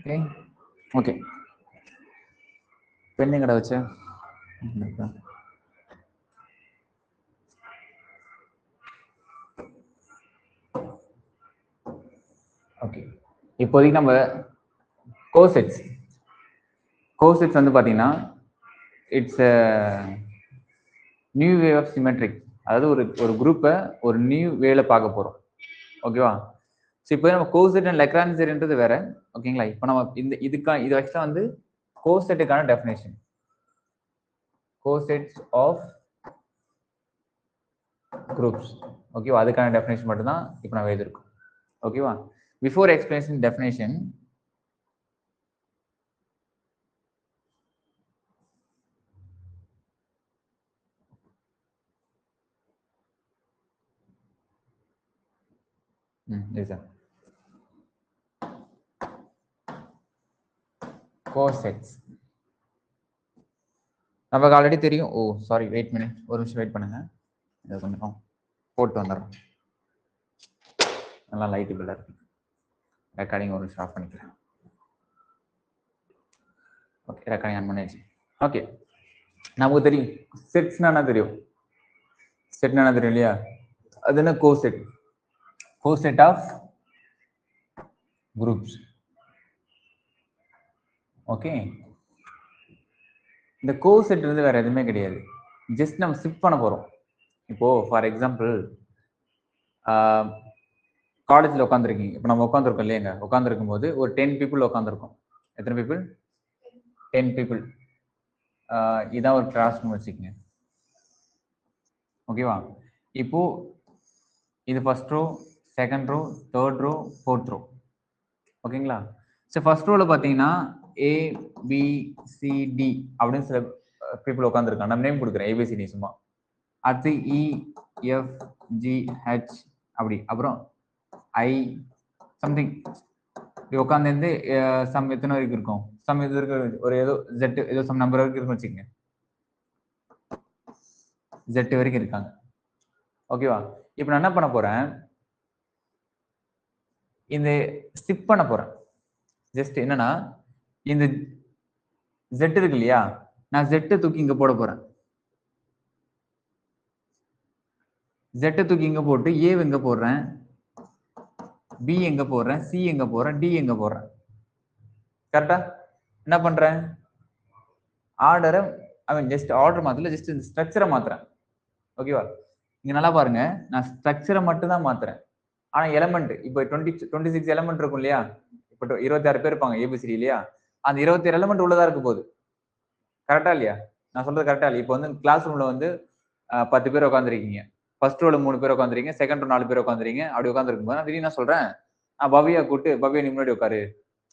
Okay okay பெண் எங்கடா வச்ச ஓகே இப்போதைக்கு நம்ம கோசெட்ஸ் வந்து பார்த்தீங்கன்னா it's new way of symmetric, அதாவது ஒரு குரூப்பை ஒரு நியூ வேல பார்க்க போகிறோம். ஓகேவா? ஸோ இப்போ நம்ம கோசெட் அண்ட் லெக்ரான்ஜியன்றது வேற. ஓகேங்களா? இப்போ நம்ம இது ஆக்சுவலாக வந்து கோசெட்டுக்கான டெஃபினேஷன். Cosets of groups. ஓகேவா? அதுக்கான டெஃபினேஷன் மட்டும் தான் இப்போ நம்ம எழுதிருக்கோம். ஓகேவா? பிஃபோர் எக்ஸ்பிளேஷன் டெஃபினேஷன், கோசெட்ஸ் நமக்கு ஆல்ரெடி தெரியும். ஓ சாரி, வெயிட் மினிட், ஒரு நிமிஷம் வெயிட் பண்ணுங்க. இதை கொஞ்சம் போட்டு வந்துடுறோம். நல்லா லைட்டு பில்லாக இருக்கு. ரெக்கார்டிங் ஒரு நிமிஷம் ஆஃப் பண்ணிக்கிறேன். ஓகே, ரெக்கார்டிங் ஆன் பண்ணியாச்சு. ஓகே, நமக்கு தெரியும் செட்ஸ்னா என்ன தெரியும். செட்னா என்ன தெரியும் இல்லையா? அது என்ன? Coset. Coset of groups. Okay, இந்த கோசெட் வந்து வேற எதுவுமே கிடையாது. ஜஸ்ட் நம்ம ஷிஃப்ட் பண்ண போறோம். இப்போ ஃபார் எக்ஸாம்பிள் காலேஜில் உட்காந்துருக்கீங்க. இப்போ நம்ம உட்காந்துருக்கோம் இல்லையாங்க? உட்காந்துருக்கும் போது ஒரு 10 பீப்புள் உட்காந்துருக்கோம். எத்தனை பீப்புள்? 10 பீப்புள். இதான் ஒரு கிளாஸ்னு வச்சுக்கோங்க. ஓகேவா? இப்போ இது first row, second row, third row, fourth row. ஓகேங்களா? ஸோ ஃபர்ஸ்ட் ரோல பார்த்தீங்கன்னா ABCD அப்படின்னு சில பீப்புள் உட்காந்துருக்காங்க. நம்ம நேம் கொடுக்குறேன் ABCD சும்மா. அடுத்து EFGH அப்படி, அப்புறம் I சம்திங் உட்காந்து சம் எத்தனை வரைக்கும் இருக்கும்? சம் இது இருக்கு, ஒரு ஏதோ Z ஏதோ சம் நம்பர் வரைக்கும் இருக்குன்னு வச்சுக்கோங்க. Z வரைக்கும் இருக்காங்க. ஓகேவா? இப்போ நான் என்ன பண்ண போறேன், இந்த ஸ்கிப் பண்ண போறேன். ஜஸ்ட் என்னன்னா, இந்த Z இருக்கு இல்லையா, நான் Z தூக்கி இங்க போட போறேன். Z தூக்கி இங்க போட்டு A எங்க போடுறேன், B எங்க போடுறேன், C எங்க போடுறேன், D எங்க போடுறேன். கரெக்டா? என்ன பண்றேன், ஆர்டரை ஜஸ்ட் ஆர்டர் மாத்தல, ஜஸ்ட் இந்த ஸ்ட்ரக்சரை மாத்துறேன். ஓகேவா? இங்க நல்லா பாருங்க, நான் ஸ்ட்ரக்சரை மட்டும் தான் மாத்துறேன். ஆனா எலமெண்ட் இப்போ 26 எலமெண்ட் இருக்கும் இல்லையா? இப்போ 26 பேர் இருப்பாங்க ABCD இல்லையா? அந்த 27 எலமெண்ட் உள்ளதா இருக்க போகுது. கரெக்டா இல்லையா? நான் சொல்றது கரெக்டா இல்லையா? இப்போ வந்து கிளாஸ் ரூம்ல வந்து 10 பேர் உட்காந்துருக்கீங்க. ஃபர்ஸ்ட் ரோல 3 பேர் உட்காந்துருக்கீங்க, செகண்ட் ரோ 4 பேர் உட்காந்துருக்கீங்க. அப்படி உட்காந்துருக்கும் போது நான் திடீர்னு சொல்றேன், பவ்யா கூட்டு, பவ்யா நீ முன்னாடி உட்காரு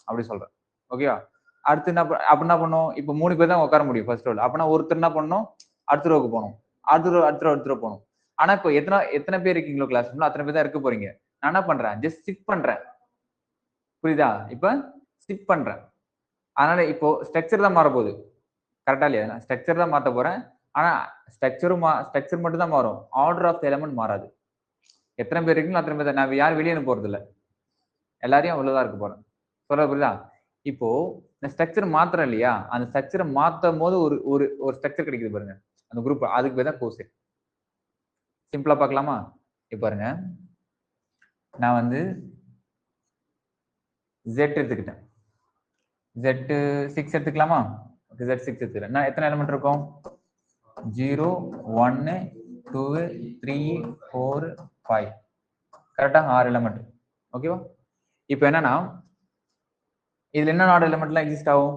அப்படி சொல்றேன். ஓகேவா? அடுத்து என்ன அப்ப என்ன பண்ணும், இப்போ 3 பேர் தான் உட்கார முடியும் ஃபர்ஸ்ட் ரோல. அப்பனா ஒருத்தர் என்ன பண்ணணும், அடுத்த ரோக்கு போகணும், அடுத்த ரோ போகணும். ஆனா இப்போ எத்தனை பேர் இருக்கீங்களோ கிளாஸ் ரூம்ல அத்தனை பேர் தான் இருக்க போறீங்க. நான் என்ன பண்றேன், ஜஸ்ட் ஷிஃப்ட் பண்றேன். புரியுதா? இப்ப ஷிஃப்ட் பண்றேன். அதனால இப்போ ஸ்ட்ரக்சர் தான் மாற போகுது. கரெக்டா இல்லையா? நான் ஸ்ட்ரக்சர் தான் மாத்த போறேன். ஆனா ஸ்ட்ரக்சர் மட்டும் தான் மாறும். ஆர்டர் ஆஃப் எலமெண்ட் மாறாது. எத்தனை பேர் இருக்கீங்களோ அத்தனை பேர் தான். நான் யாரும் வெளியே போறது இல்லை, எல்லாரையும் உள்ளதா இருக்க போறேன். சொல்ற புரியுதா? இப்போ இந்த ஸ்ட்ரக்சர் மாத்திரம் இல்லையா, அந்த ஸ்ட்ரக்சரை மாத்தும் போது ஒரு ஒரு ஒரு ஸ்ட்ரக்சர் கிடைக்குது பாருங்க, அந்த குரூப். அதுக்கு பேர் தான் கோசெட். சிம்பிளா பார்க்கலாமா? இப்ப பாருங்க, நான் வந்து Z எடுத்துக்கிட்டேன். Z6 எடுத்துக்கலாமா? Z6 எடுத்துக்கிறேன். நான் எத்தனை எலிமெண்ட் இருக்கும்? 0 1 2 3 4 5. கரெக்டா? 6 எலிமெண்ட். ஓகேவா? இப்போ என்னன்னா, இதுல என்ன ஆர்டர் எலிமெண்ட்லாம் எக்ஸிஸ்ட் ஆகும்?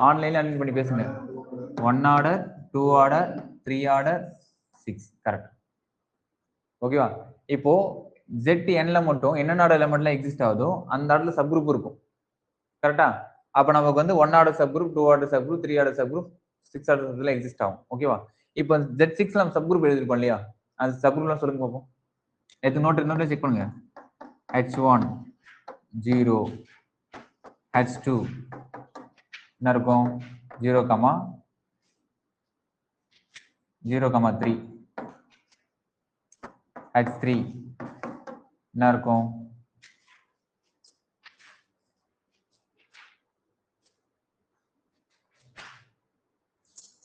ஆன்லைன்ல அன்மியூட் பண்ணி பேசுங்க. 1 ஆர்டர், 2 ஆர்டர், 3 ஆர்டர், 6. கரெக்ட். ஓகேவா? இப்போ ZNல மட்டும் என்னென்ன ஆர்டர் எலிமெண்ட்லாம் எக்ஸிஸ்ட் ஆகுதோ அந்த ஆர்டர்ல சப் குரூப் இருக்கும். கரெக்டா? அப்ப நமக்கு வந்து 1 order sub group, 2 order sub group, 3 order sub group, 6 order சப்ல எக்ஸிஸ்ட் ஆகும். ஓகேவா? இப்போ Z6 நம்ம சப் குரூப் எழுதிருப்போம் இல்லையா? அந்த சப் குரூப்லாம் சொல்லுங்க பாப்போம். நேத்து நோட் செக் பண்ணுங்க. H1 0, H2 என்ன இருக்கும்? 0, 0, 3. H3 என்ன இருக்கும்?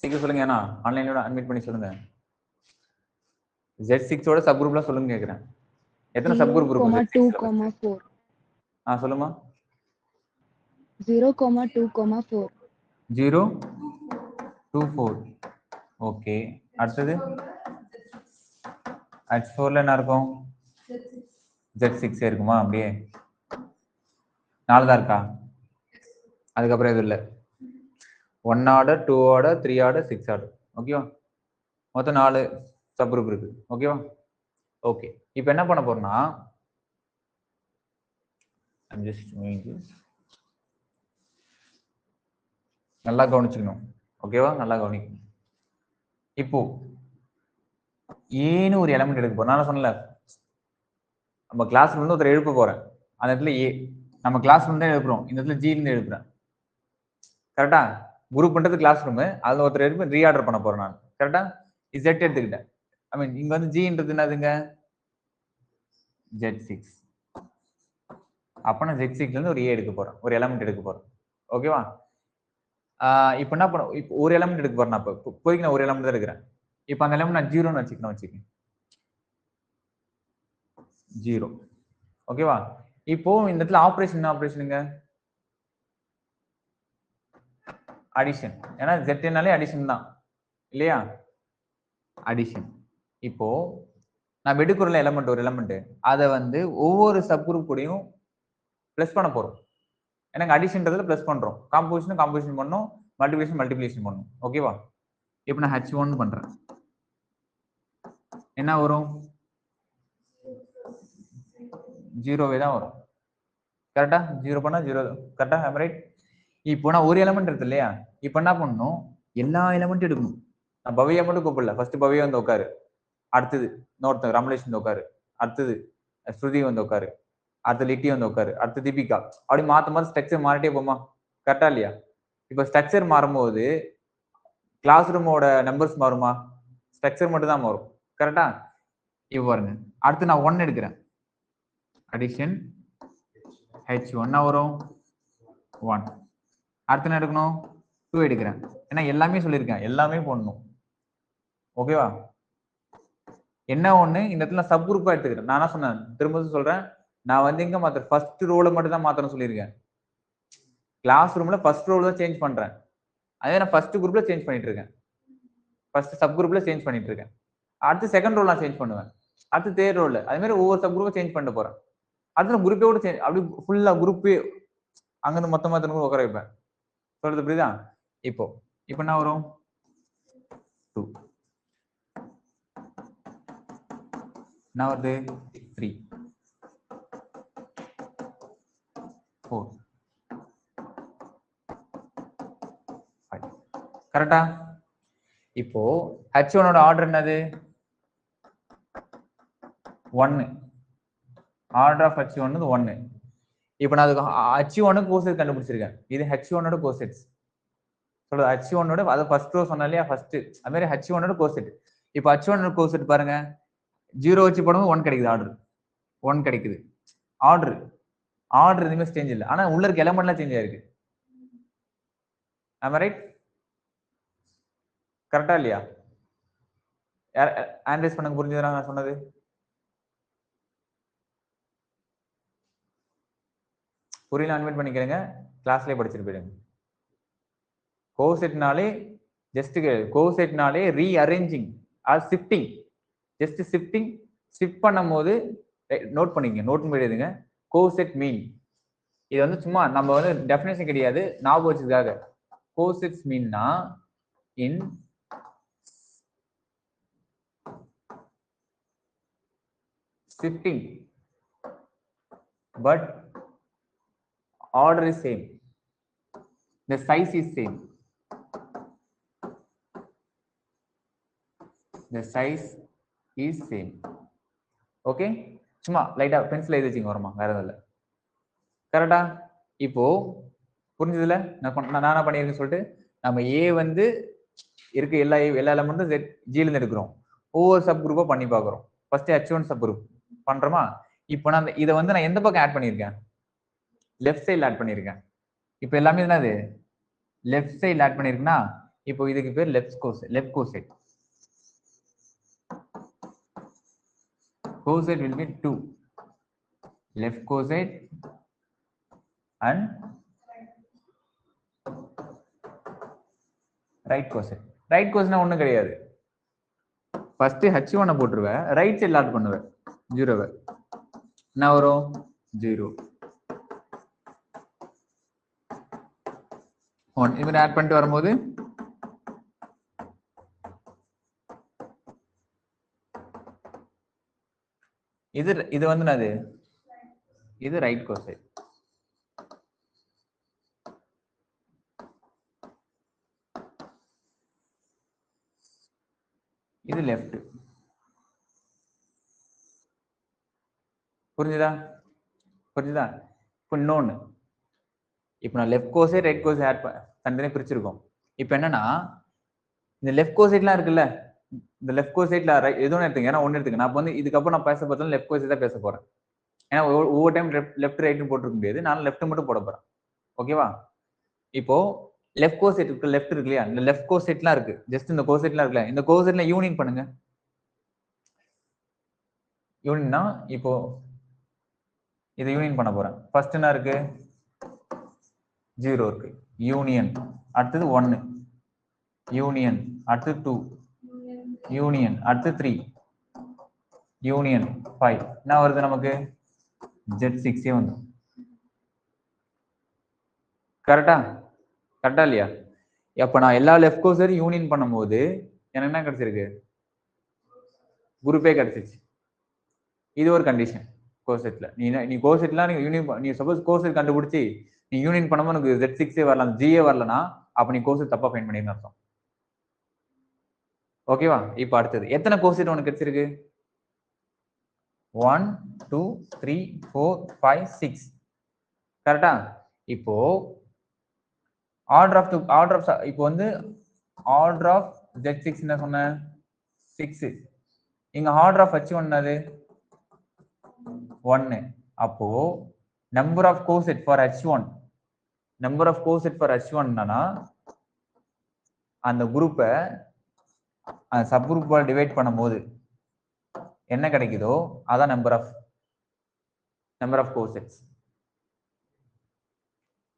சீக்கிரம் சொல்லுங்க. ஏன்னா ஆன்லைன்ல அட்மிட் பண்ணி சொல்லுங்க. Z6 ஓட சப் குரூப்லாம் சொல்லுங்க கேக்குறேன். எத்தனை சப் குரூப் இருக்கும்? 0,2,4. சொல்லுமா. 0,2,4. 0, 2, 4. ஓகே. அடுத்தது H4ல என்ன இருக்கும்? Z6 இருக்குமா? அப்படியே 4 தான் இருக்கா? அதுக்கப்புறம் எதுவும் இல்லை. 1 ஆர்டர், 2 ஆர்டர், 3 ஆர்டர், 6 ஆர்டர். ஓகேவா? மொத்தம் 4 சப் குரூப் இருக்கு. ஓகேவா? ஓகே. இப்போ என்ன பண்ண போறோம்னா, நல்லா கவனிச்சுக்கணும். ஓகேவா? நல்லா கவனிக்கணும். இப்போ ஏன்னு ஒரு எலமெண்ட் எடுக்க போறோம். நான் சொன்னல, நம்ம கிளாஸ்ல இருந்து ஒருத்தர் எழுப்ப போறேன். அந்த இடத்துல ஏ நம்ம கிளாஸ் ரூம் தான் எழுப்புறோம். இந்த இடத்துல ஜி இருந்து எழுப்புறேன். கரெக்டா? குரூப் பண்றது கிளாஸ் ரூம். அதுல ஒருத்தர் எழுப்பி ரீஆர்டர் பண்ண போறேன் நான். கரெக்டா? Z எடுத்துக்கிட்டேன். ஐ மீன் இங்க வந்து ஜின்றது என்னதுங்க? Z6. அப்ப நான் Z6ல இருந்து ஒரு ஏ எடுக்க போறேன். ஒரு எலமெண்ட் எடுக்க போறேன். ஓகேவா? இப்போ என்ன பண்ண, இப்போ ஒரு எலமெண்ட் எடுக்க போறேன். நான் இப்போதைக்கு நான் ஒரு எலமெண்ட் தான் எடுக்கிறேன். இப்போ அந்த எலமெண்ட் நான் 0ன்னு வச்சுக்கேன். 0. ஓகேவா? இப்போ இந்த இடத்துல ஆபரேஷன் என்ன ஆபரேஷனுங்க? அடிஷன். ஏன்னா Z அடிஷன் தான் இல்லையா? அடிஷன். இப்போ நம்ம எடுக்கிறோம்ல எலமெண்ட், ஒரு எலமெண்ட், அதை வந்து ஒவ்வொரு சப் குரூப் கூடயும் பிளஸ் பண்ண போறோம். எனக்கு அடிஷன்றதுல பிளஸ் பண்றோம். காம்போசிஷன் பண்ணோம், மல்டிப்ளிகேஷன் பண்ணணும். ஓகேவா? இப்போ நான் H1 பண்றேன். என்ன வரும்? 0 தான் வரும். கரெக்டா? 0 பண்ணா 0. கரெக்டா? ரைட். இப்போ நான் ஒரு எலமெண்ட் இருக்கு இல்லையா? இப்போ என்ன பண்ணணும்? எல்லா எலமெண்ட்டும் எடுக்கணும். நான் பவியா மட்டும் கூப்பிடல. ஃபர்ஸ்ட் பவியா வந்து உட்காரு. அடுத்தது இன்னொருத்தன் ரமலேஷ் வந்து உட்காரு. அடுத்தது ஸ்ருதி வந்து உட்காரு. அடுத்து லிட்டி வந்து உட்காரு. அடுத்து தீபிகா. அப்படி மாத்த ஸ்ட்ரக்சர் மாறிட்டே போமா? கரெக்டா இல்லையா? இப்போ ஸ்ட்ரக்சர் மாறும்போது கிளாஸ் ரூமோட நம்பர்ஸ் மாறுமா? ஸ்ட்ரக்சர் மட்டும் தான் மாறும். கரெக்டா? இப்போ பாருங்க. அடுத்து நான் 1 எடுக்கிறேன். அடிஷன் H1 வரும் 1. அடுத்து என்ன எடுக்கணும்? 2 எடுக்கிறேன். ஏன்னா எல்லாமே சொல்லியிருக்கேன், எல்லாமே போடணும். ஓகேவா? என்ன ஒண்ணு, இந்த இடத்துல சப் குரூப்பா எடுத்துக்கிறேன். நான் என்ன சொன்னேன், திரும்ப சொல்றேன், நான் வந்து எங்க மாத்த ஃபர்ஸ்ட் ரோல மட்டும் தான் மாத்தணும் சொல்லியிருக்கேன். கிளாஸ் ரூம்ல ஃபர்ஸ்ட் ரோல தான் சேஞ்ச் பண்றேன். அதே நான் ஃபர்ஸ்ட் குரூப்ல சேஞ்ச் பண்ணிட்டு இருக்கேன். ஃபர்ஸ்ட் சப் குரூப்ல சேஞ்ச் பண்ணிட்டு இருக்கேன். அடுத்து செகண்ட் ரோல் நான் சேஞ்ச் பண்ணுவேன். அடுத்து தேர்ட் ரோல். அதே மாதிரி ஒவ்வொரு சப் குரூப்பை சேஞ்ச் பண்ணிட்டு போறேன். அடுத்து குரூப்போட சேஞ்ச், அப்படி ஃபுல்லா குரூப்பே அங்கிருந்து மொத்தமா திரும்ப உட்கார வைப்பேன். சொல்றது புரியுதா? இப்போ என்ன வரும்? 2. என்ன வருது? 3, 4, 5. கரெக்டா? இப்போ H1 ஆர்டர் என்னது? 1. Order of H1 1. இப்போ நான் அதுக்கு H1 கோசெட் கண்டுபிடிச்சிருக்கேன். இது H1 கோசெட்ஸ். சொல்றது H1 அது ஃபர்ஸ்ட் ரோ சொன்னா இல்லையா? ஃபர்ஸ்ட் அது மாதிரி H1 கோசெட். இப்போ H1 கோசெட் பாருங்க, 0 வச்சு போடும்போது 1 கிடைக்குது. ஆர்டர் 1 கிடைக்குது. ஆர்டர் எதுவுமே சேஞ்ச் இல்லை. ஆனா உள்ள இருக்க எலமெண்ட்லாம் சேஞ்ச் ஆயிருக்கு. ஆமா ரைட்? கரெக்டா இல்லையா? அனலைஸ் பண்ணுங்க. புரிஞ்சுதா நான் சொன்னது? புரியல அட்மிட் பண்ணிக்கிறேங்க. கிளாஸ்லயே படிச்சுட்டு போயிடுங்க. கோசெட்னாலே ஜஸ்ட் கோசெட்னாலே rearranging or shifting. Just shifting. Shift பண்ணும்போது நோட் பண்ணிக்கங்க. நோட் பண்ணிடுங்க. கோசெட் மீன் இது வந்து சும்மா நம்ம வந்து டெஃபினேஷன் கிடையாது, ஞாபகம் வச்சதுக்காக. கோசெட்ஸ் மீன்னா in shifting but order is same, the size is same, the size is same. Okay, சும்மா லைட்டா பென்சில் எழுதி வச்சுங்க வருமா, வேற எதுவும் இல்லை. கரெக்டா? இப்போ புரிஞ்சதுல நான் என்ன பண்ணியிருக்கேன்னு சொல்லிட்டு, நம்ம ஏ வந்து இருக்க எல்லா எலமெண்ட்டும் ஜில இருந்து எடுக்கிறோம். ஒவ்வொரு சப் குரூப்பா பண்ணி பார்க்குறோம். ஃபர்ஸ்ட் H1 சப் குரூப் பண்றோமா? இப்போ நான் இதை வந்து நான் எந்த பக்கம் ஆட் பண்ணியிருக்கேன்? லெஃப்ட் சைடில் ஆட் பண்ணியிருக்கேன். இப்போ எல்லாமே என்னது? லெஃப்ட் சைடில் ஆட் பண்ணியிருக்குன்னா இப்போ இதுக்கு பேர் left கோசைட். Coside will be 2. Left coside and right coside. Right cosine ஒண்ணும் கிடையாது. ஃபர்ஸ்ட் h1 போட்டுருவேன், ரைட் சைடுல ஆட் பண்ணுவேன் 0. என்ன வரும்? 0 1. இவன் ஆட் பண்ணிட்டு வரும்போது இது வந்து என்னது? இது ரைட் கோசைட். இது லெஃப்ட். புரிஞ்சுதா? இப்போ இன்னொன்னு, இப்போ நான் லெஃப்ட் கோசைட் ரைட் கோசைட் ஆட் தனித்தனியா பிரிச்சிருக்கோம். இப்போ என்னன்னா இந்த லெஃப்ட் கோசைட்லாம் இருக்குல்ல, இந்த லெஃப்ட் கோசைட்ல எதுவும் எடுத்துங்க, ஏன்னா ஒன்னு எடுத்துங்க. நான் வந்து இதுக்கப்புறம் நான் பேச பார்த்தாலும் லெஃப்ட் கோசைட் தான் பேச போறேன். ஏன்னா ஒவ்வொரு டைம் லெஃப்ட் ரைட்னு போட்டுருக்க முடியாது, நான் லெஃப்ட் மட்டும் போட போறேன். ஓகேவா? இப்போ லெஃப்ட் கோசைட் இருக்கு, லெஃப்ட் இருக்கு இல்லையா? இந்த லெஃப்ட் கோசைட்லாம் இருக்கு, ஜஸ்ட் இந்த கோசைட்லாம் இருக்குல்ல, இந்த கோசைட்ல யூனியன் பண்ணுங்க. யூனியன்னா இப்போ இதை யூனியன் பண்ண போறேன். ஃபர்ஸ்ட் என்ன இருக்கு? 0 இருக்கு. யூனியன். அடுத்தது 1. யூனியன். அடுத்து 2. யூனியன். அடுத்து 3. யூனியன் 5. என்ன வருது நமக்கு? Z6 வந்து. கரெக்டா இல்லையா? அப்ப நான் எல்லா லெஃப்ட் கோசைடும் யூனியன் பண்ணும்போது எனக்கு என்ன கிடைச்சிருக்கு? குரூப்பே கிடைச்சிருச்சு. இது ஒரு கண்டிஷன் கோசெட்ல. நீ கோசெட்லாம் நீ சப்போஸ் கோசெட் கண்டுபிடிச்சி நீ யூனியன் பண்ணும்போது உனக்கு Z6 வரலாம், G வரலனா அப்ப நீ கோசெட் தப்பா ஃபைண்ட் பண்ணிருன்னு அர்த்தம். ஓகேவா? இப்போ அடுத்தது எத்தனை கோசெட் உனக்கு கிடைச்சிருக்கு? 1 2 3 4 5 6. கரெக்டா? இப்போ ஆர்டர் ஆஃப் இப்போ வந்து ஆர்டர் ஆஃப் Z6 என்ன சொன்ன? 6. இங்க ஆர்டர் ஆஃப் H1 என்னது? 1. அப்போ number of coset for H1 என்னன்னா அந்த குரூப்பை சப் குரூப்பால டிவைட் பண்ணும்போது என்ன கிடைக்குதோ அதான் நம்பர் ஆஃப் கோசெட்ஸ்.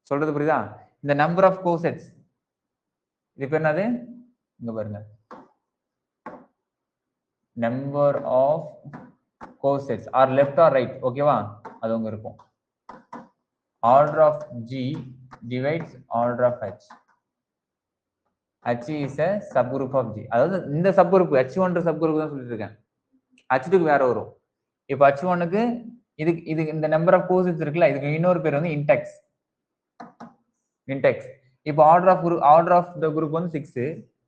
சொல்றது புரியுதா? இந்த நம்பர் ஆஃப் கோசெட்ஸ் இது பேர் என்னது? இங்க பாருங்க, number of cosets are left or right. ஓகேவா? அது உங்க இருக்கும். Order of G divides order of H. H is a subgroup of G. அதாவது இந்த சப்குரூப் H1 சப்குரூப் தான் சொல்லிட்டு இருக்கேன். H2 வேற வரும். இப்போ H1க்கு இது இந்த நம்பர் ஆஃப் கோசெட்ஸ் இருக்குல்ல, இதுக்கு இன்னொரு பேர் வந்து இன்டெக்ஸ். இப்போ ஆர்டர் ஆஃப் த குரூப் வந்து 6,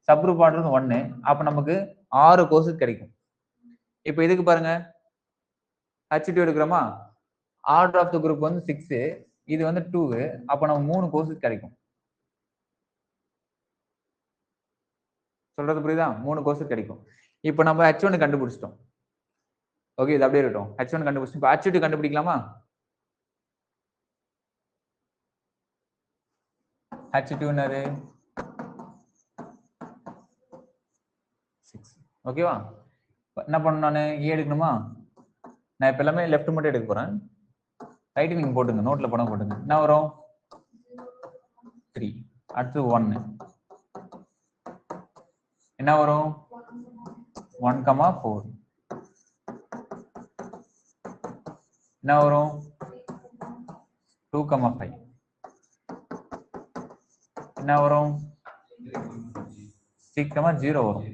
சப்குரூப் ஆர்டர் வந்து 1. அப்ப நமக்கு 6 கோசெட் கிடைக்கும். இப்போ இதுக்கு பாருங்க, H2 எடுக்கிறோமா, ஆர்டர் ஆஃப் த குரூப் வந்து 6, இது வந்து 2, அப்ப நமக்கு 3 கோசெட் கிடைக்கும். சொல்றது புரியுதா? 3 கோசெட் கிடைக்கும். இப்போ நம்ம H1 கண்டுபிடிச்சிட்டோம். ஓகே, இது அப்படியே இருக்கட்டும். H1 கண்டுபிடிச்சிட்டோம். இப்போ H2 கண்டுபிடிக்கலாமா? H2 என்னது? 6. ஓகேவா? என்ன பண்ணணும்? நான் ஏ எடுக்கணுமா? நான் இப்ப எல்லாமே லெஃப்ட் மட்டும் எடுக்க போறேன். ரைட் நீங்க போட்டுங்க, நோட்ல போட்டுங்க. என்ன வரும்? 3. அடுத்து 1. என்ன வரும்? 1,4. என்ன வரும்? 2,5. என்ன வரும்? 6,0 வரும்.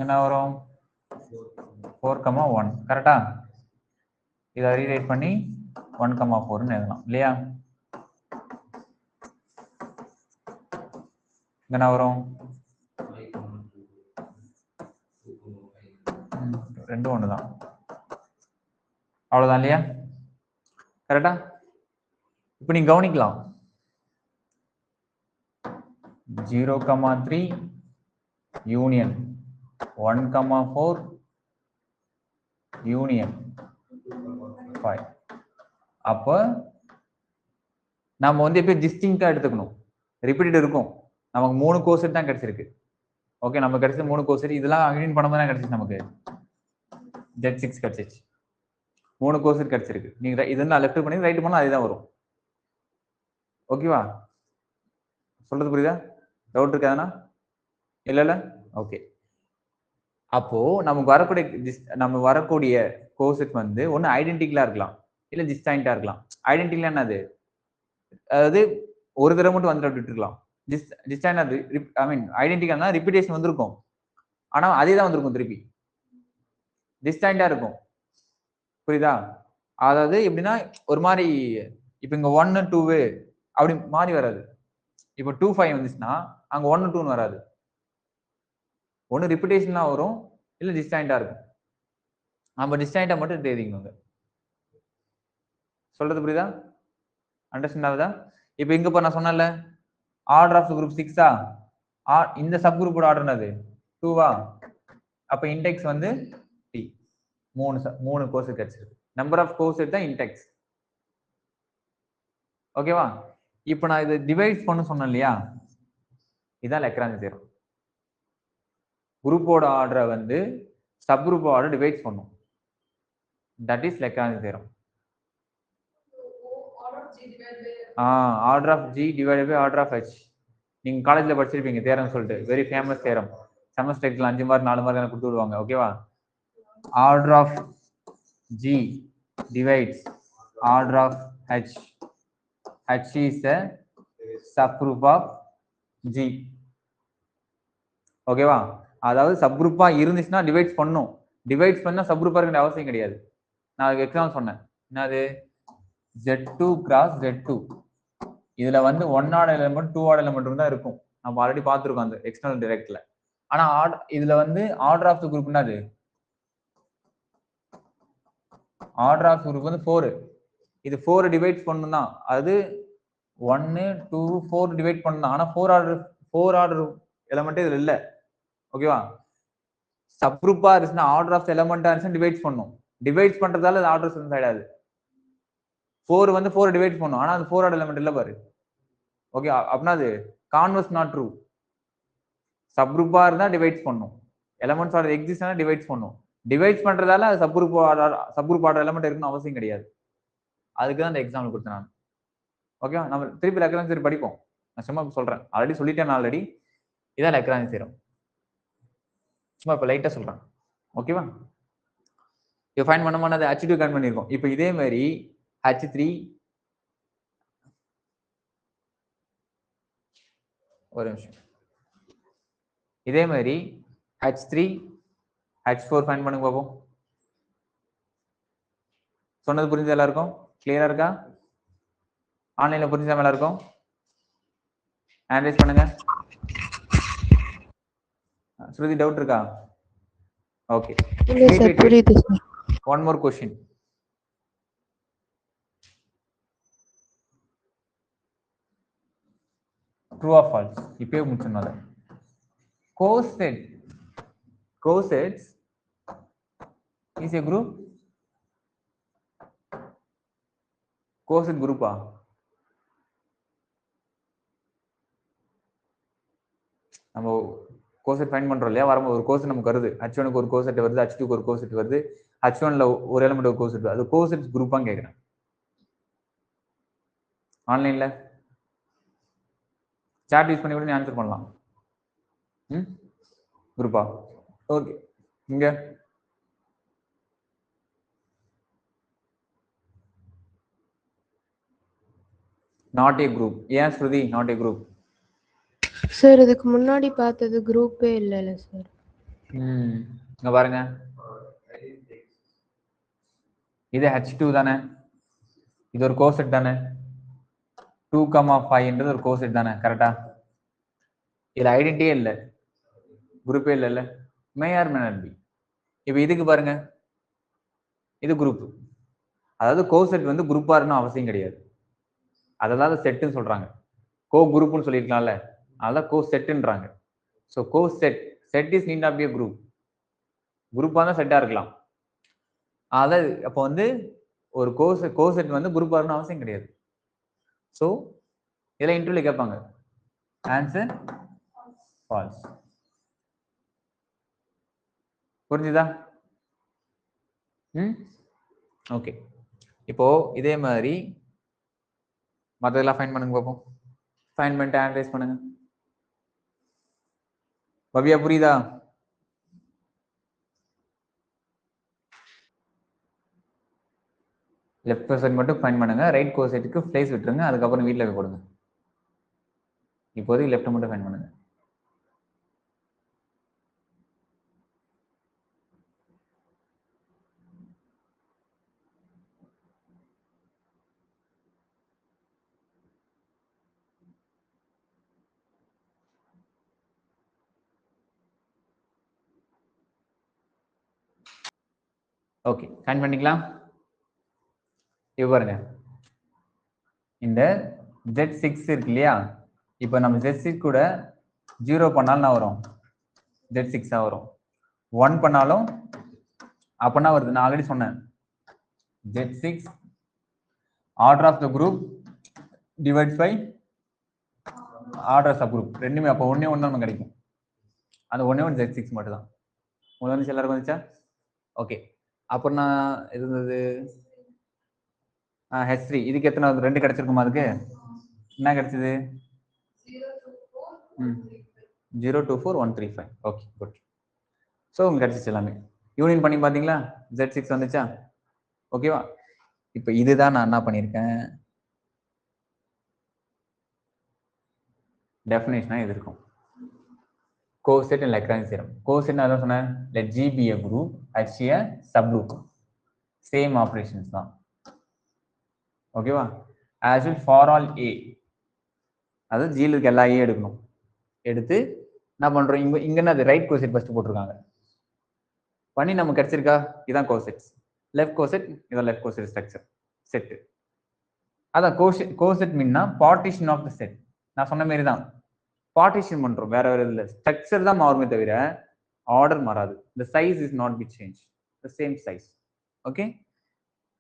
என்ன வரும்? 4,1. கரெக்டா? இதை ரீரைட் பண்ணி 1,4 எழுதலாம் இல்லையா? என்ன வரும்? 2 1 தான். அவ்வளவுதான் இல்லையா? கரெக்டா? இப்ப நீங்க கவனிக்கலாம், 0,3 யூனியன் 1,4 யூனியன் 5. அப்ப நம்ம வந்து எப்பயும் டிஸ்டிங்டா எடுத்துக்கணும். ரிப்பீட்டட் இருக்கும். நமக்கு 3 கோர்ஸ் தான் கிடைச்சிருக்கு. ஓகே, நம்ம கிடைச்சது 3 கோர்ஸ். இதெல்லாம் அகைன் பண்ணும்போது தான் கிடைச்சிச்சு நமக்கு. Z6 கிடைச்சிச்சு. 3 கோர்ஸ் கிடைச்சிருக்கு. நீங்க இது நான் லெஃப்ட் பண்ணி ரைட் பண்ணா அதுதான் வரும். ஓகேவா? சொல்றது புரியுதா? டவுட் இருக்காதுனா? இல்ல? ஓகே. அப்போ நம்ம வரக்கூடிய கோர்செட் வந்து ஒன்னு ஐடென்டிக்கலா இருக்கலாம், இல்ல டிஸ்டைண்டா இருக்கலாம். ஐடென்டிக்கலா என்னது? அதாவது ஒரு தடவை மட்டும் வந்துட்டு அப்படி இருக்கலாம். டிஸ்டைண்டா ஐ மீன் ஐடென்டிக்கல்னா ரிப்பீட்டேஷன் வந்திருக்கும், ஆனா அதே தான் வந்திருக்கும் திருப்பி. டிஸ்டைண்டா இருக்கும். புரியுதா? அதாவது எப்படின்னா ஒரு மாதிரி இப்ப இங்க 1 2 அப்படி மாறி வராது. இப்ப 2 5 வந்துச்சுன்னா அங்க 1 2 வராது. ஒன்னு ரிப்பீட்டேஷனா வரும், இல்ல டிஸ்டைண்டா இருக்கும். நம்ம டிஸ்டைண்டா மட்டும் தெரியுங்க. சொல்றது புரியுதா? அண்டர்ஸ்டாண்ட் ஆகுதா? இப்போ இங்க நான் சொன்னேன்ல, ஆர்டர் ஆஃப் குரூப் 6 இந்த சப் குரூப்போட ஆர்டர் என்னது? 2 அப்ப இன்டெக்ஸ் வந்து 3. 3 கோர்ஸ் கிடைச்சிருக்கு. நம்பர் ஆஃப் கோர்ஸ் தான் இன்டெக்ஸ். ஓகேவா? இப்போ நான் இதை டிவைட் பண்ண சொன்னேன் இல்லையா, இதான் லெக்ராஞ்சி தியரம். குரூப்போட ஆர்டரை வந்து சப் குரூப் ஆர்டர் டிவைட் பண்ணும். That is Lagrange theorem. Order of G divided by order of H. நீங்க காலேஜ்ல படிச்சிருப்பீங்க தேரம் சொல்லிட்டு, வெரி ஃபேமஸ் தேரம். செமஸ்டர் எக்ஸாம்ல 5 மார்க் 4 மார்க் கொடுத்து விடுவாங்க. ஓகேவா? Order of G divides order of H. H is a subgroup of G. ஓகேவா? அதாவது சப்குரூப்பா இருந்துச்சுன்னா டிவைட்ஸ் பண்ணும். டிவைட்ஸ் பண்ணா சப்குரூப்பா இருக்க அவசியம் கிடையாது. நான் எக்ஸாம்பிள் சொன்னேன். என்னது? Z2 cross Z2. இதுல வந்து 1 ஆட் எலிமெண்ட் 2 ஆட் எலிமெண்ட் தான் இருக்கும். நம்ம ஆல்ரெடி பார்த்துருக்கோம் அந்த எக்ஸ்டர்னல் டைரக்ட்ல. ஆனா இதுல வந்து ஆர்டர் ஆஃப் தி குரூப் என்னது? ஆர்டர் ஆஃப் குரூப் வந்து 4. இது 4 டிவைட் பண்ணனும் தான். அது 1 2 4 டிவைட் பண்ணனும். ஆனா 4 ஆர்டர் எலிமெண்ட் இதுல இல்ல. ஓகேவா? சப் குரூப்பா இருந்துச்சுன்னா ஆர்டர் ஆஃப் எலிமெண்டா இருந்துச்சுன்னா டிவைட் பண்ணனும். டிவைட் பண்றதால அது ஆர்டர் சென்ஸ் ஆயிடாது. 4 வந்து 4 டிவைட் பண்ணும். ஆனா அது 4 ஆர்டர் எலிமெண்ட் இல்ல பாரு. ஓகே, அப்படின்னா அது கான்வர்ஸ் நாட் ட்ரூ. சப் குரூப்பா இருந்தா டிவைட்ஸ் பண்ணும். எலிமெண்ட்ஸ் ஆர் எக்ஸிஸ்ட்னா டிவைட்ஸ் பண்ணும். டிவைட்ஸ் பண்றதால அது சப் குரூப் ஆர்டர் எலிமெண்ட் இருக்குன்னு அவசியம் கிடையாது. அதுக்கு தான் இந்த எக்ஸாம்பிள் கொடுத்தேன் நான். ஓகே, நம்ம திருப்பி லெக்ராஞ்சி தியரம் படிப்போம். நான் சும்மா சொல்றேன். ஆல்ரெடி சொல்லிட்டேன் ஆல்ரெடி. இதான் லெக்ராஞ்சி தியரம். சும்மா இப்ப லைட்டா சொல்றேன். ஓகேவா? இப்போ ஃபைண்ட் பண்ணமானது H2 கன் பண்ணிருக்கோம். இப்போ இதே மாதிரி H3 ஒரு நிமிஷம். இதே மாதிரி H3 H4 ஃபைண்ட் பண்ணுங்க பாப்போம். சொன்னது புரிஞ்சது எல்லாருக்கும்? கிளியரா இருக்கா? ஆன்லைன்ல புரிஞ்சது எல்லாருக்கும்? ஹேண்ட் ரைஸ் பண்ணுங்க. ஸ்ருதி டவுட் இருக்கா? ஓகே. இல்ல சார், புரியுது sir. One more question. True or false? இப்பவே முடிச்சோம். Cosets is a group. Coset group நம்ம கோசெட் ஃபைண்ட் பண்றோம் இல்லையா, வரும்போது ஒரு கோசெட் நமக்கு வருது. H1க்கு ஒரு கோசெட் வருது, H2க்கு ஒரு கோசெட் வருது, H1ல ஒரு எலிமெண்ட் ஒரு கோசெட் வருது. அது கோசெட் குரூப்பா கேக்குறேன். ஆன்லைன்ல சாட் யூஸ் பண்ணி கூட நீ ஆன்சர் பண்ணலாம். குரூப்பா? ஓகே. இங்க நாட் ஏ குரூப். ஏன் ஸ்ருதி நாட் ஏ குரூப்? சார், இதுக்கு முன்னாடி பார்த்தது குரூப்பே இல்லைல்ல சார். இங்க பாருங்க, இது H2 தானே, இது ஒரு கோசெட் தானே. 2,5 ஒரு கோசெட் தானே, கரெக்டா? இதுல ஐடென்டிட்டியே இல்லை, குரூப்பே இல்லைல்ல. மே ஆர் மே நாட் பி. இப்போ இதுக்கு பாருங்க, இது குரூப். அதாவது கோசெட் வந்து குரூப்பா இருக்கணும் அவசியம் கிடையாது. அதாவது செட்டுன்னு சொல்றாங்க. கோ குரூப்னு சொல்லியிருக்கலாம்ல, அதான் கோ செட்டுன்றாங்க. So coset is need not be a group. குரூப்பா தான் செட்டா இருக்கலாம். அதாவது அப்போ வந்து ஒரு கோசெட் வந்து குரூப்பா இருக்கணும் அவசியம் கிடையாது. ஸோ இதெல்லாம் இன்டர்வியூல கேட்பாங்க. Answer falls. புரிஞ்சுதா? ஓகே. இப்போ இதே மாதிரி மற்றதெல்லாம் ஃபைன் பண்ணுங்க பார்ப்போம். ஃபைன் பண்ணிட்டு அனலைஸ் பண்ணுங்க. பவ்யா புரியுதா? லெஃப்ட் கோசைட் மட்டும் ஃபைன் பண்ணுங்க. ரைட் கோசைட்டுக்கு பிளேஸ் விட்டுருங்க. அதுக்கப்புறம் வீட்டில் போய் போடுங்க. இப்போதைக்கு லெஃப்ட் மட்டும் ஃபைன் பண்ணுங்க. ஓகே, ஃபைன் பண்ணிக்கலாம். இப்போ பாருங்க, இந்த Z6 இருக்கு இல்லையா? இப்போ நம்ம Z6 கூட 0 பண்ணாலும் என்ன வரும்? Z6 வரும். 1 பண்ணாலும் அப்பனா வருது. நான் ஆல்ரெடி சொன்னேன், Z6 order of the group divides by order sub group. ரெண்டுமே அப்போ ஒன்னே ஒன்று நம்ம கிடைக்கும். அந்த ஒன்னே ஒன்று Z6 மட்டும் தான். வந்துச்சு, எல்லாருக்கும் வந்துச்சா? ஓகே. அப்புறம் நான் இருந்தது H3. இதுக்கு எத்தனை 2 கிடைச்சிருக்குமா? அதுக்கு என்ன கிடைச்சது? 024 135. Okay, good. ஸோ உங்களுக்கு கிடைச்சிச்சு எல்லாமே. யூனியன் பண்ணி பார்த்தீங்களா? Z6 வந்துச்சா? ஓகேவா? இப்போ இதுதான் நான் என்ன பண்ணியிருக்கேன், டெஃபினேஷனாக இது இருக்கும். Coset and Lagrange theorem. Coset அதான் சொன்னேன், let G be a group, H a subgroup. Same operations தான். ஓகேவா? as well for all A, அதாவது ஜியில் இருக்க எல்லா ஏ எடுக்கணும். எடுத்து என்ன பண்றோம், இங்க என்ன ரைட் கோசெட் ஃபர்ஸ்ட் போட்டிருக்காங்க. பண்ணி நமக்கு கிடைச்சிருக்கா? இதான் கோசெட்ஸ். லெஃப்ட் கோசெட், இதான் லெஃப்ட் கோசெட் ஸ்ட்ரக்சர் செட். அதான் கோசெட் மீன்னா பார்ட்டிஷன் ஆஃப் த செட். நான் சொன்ன மாதிரி தான் பார்ட்டிஷன் பண்றோம், வேற வேற இல்லை. ஸ்ட்ரக்சர் தான் மாறுமே தவிர ஆர்டர் மாறாது. the size is not be changed, the same size. okay,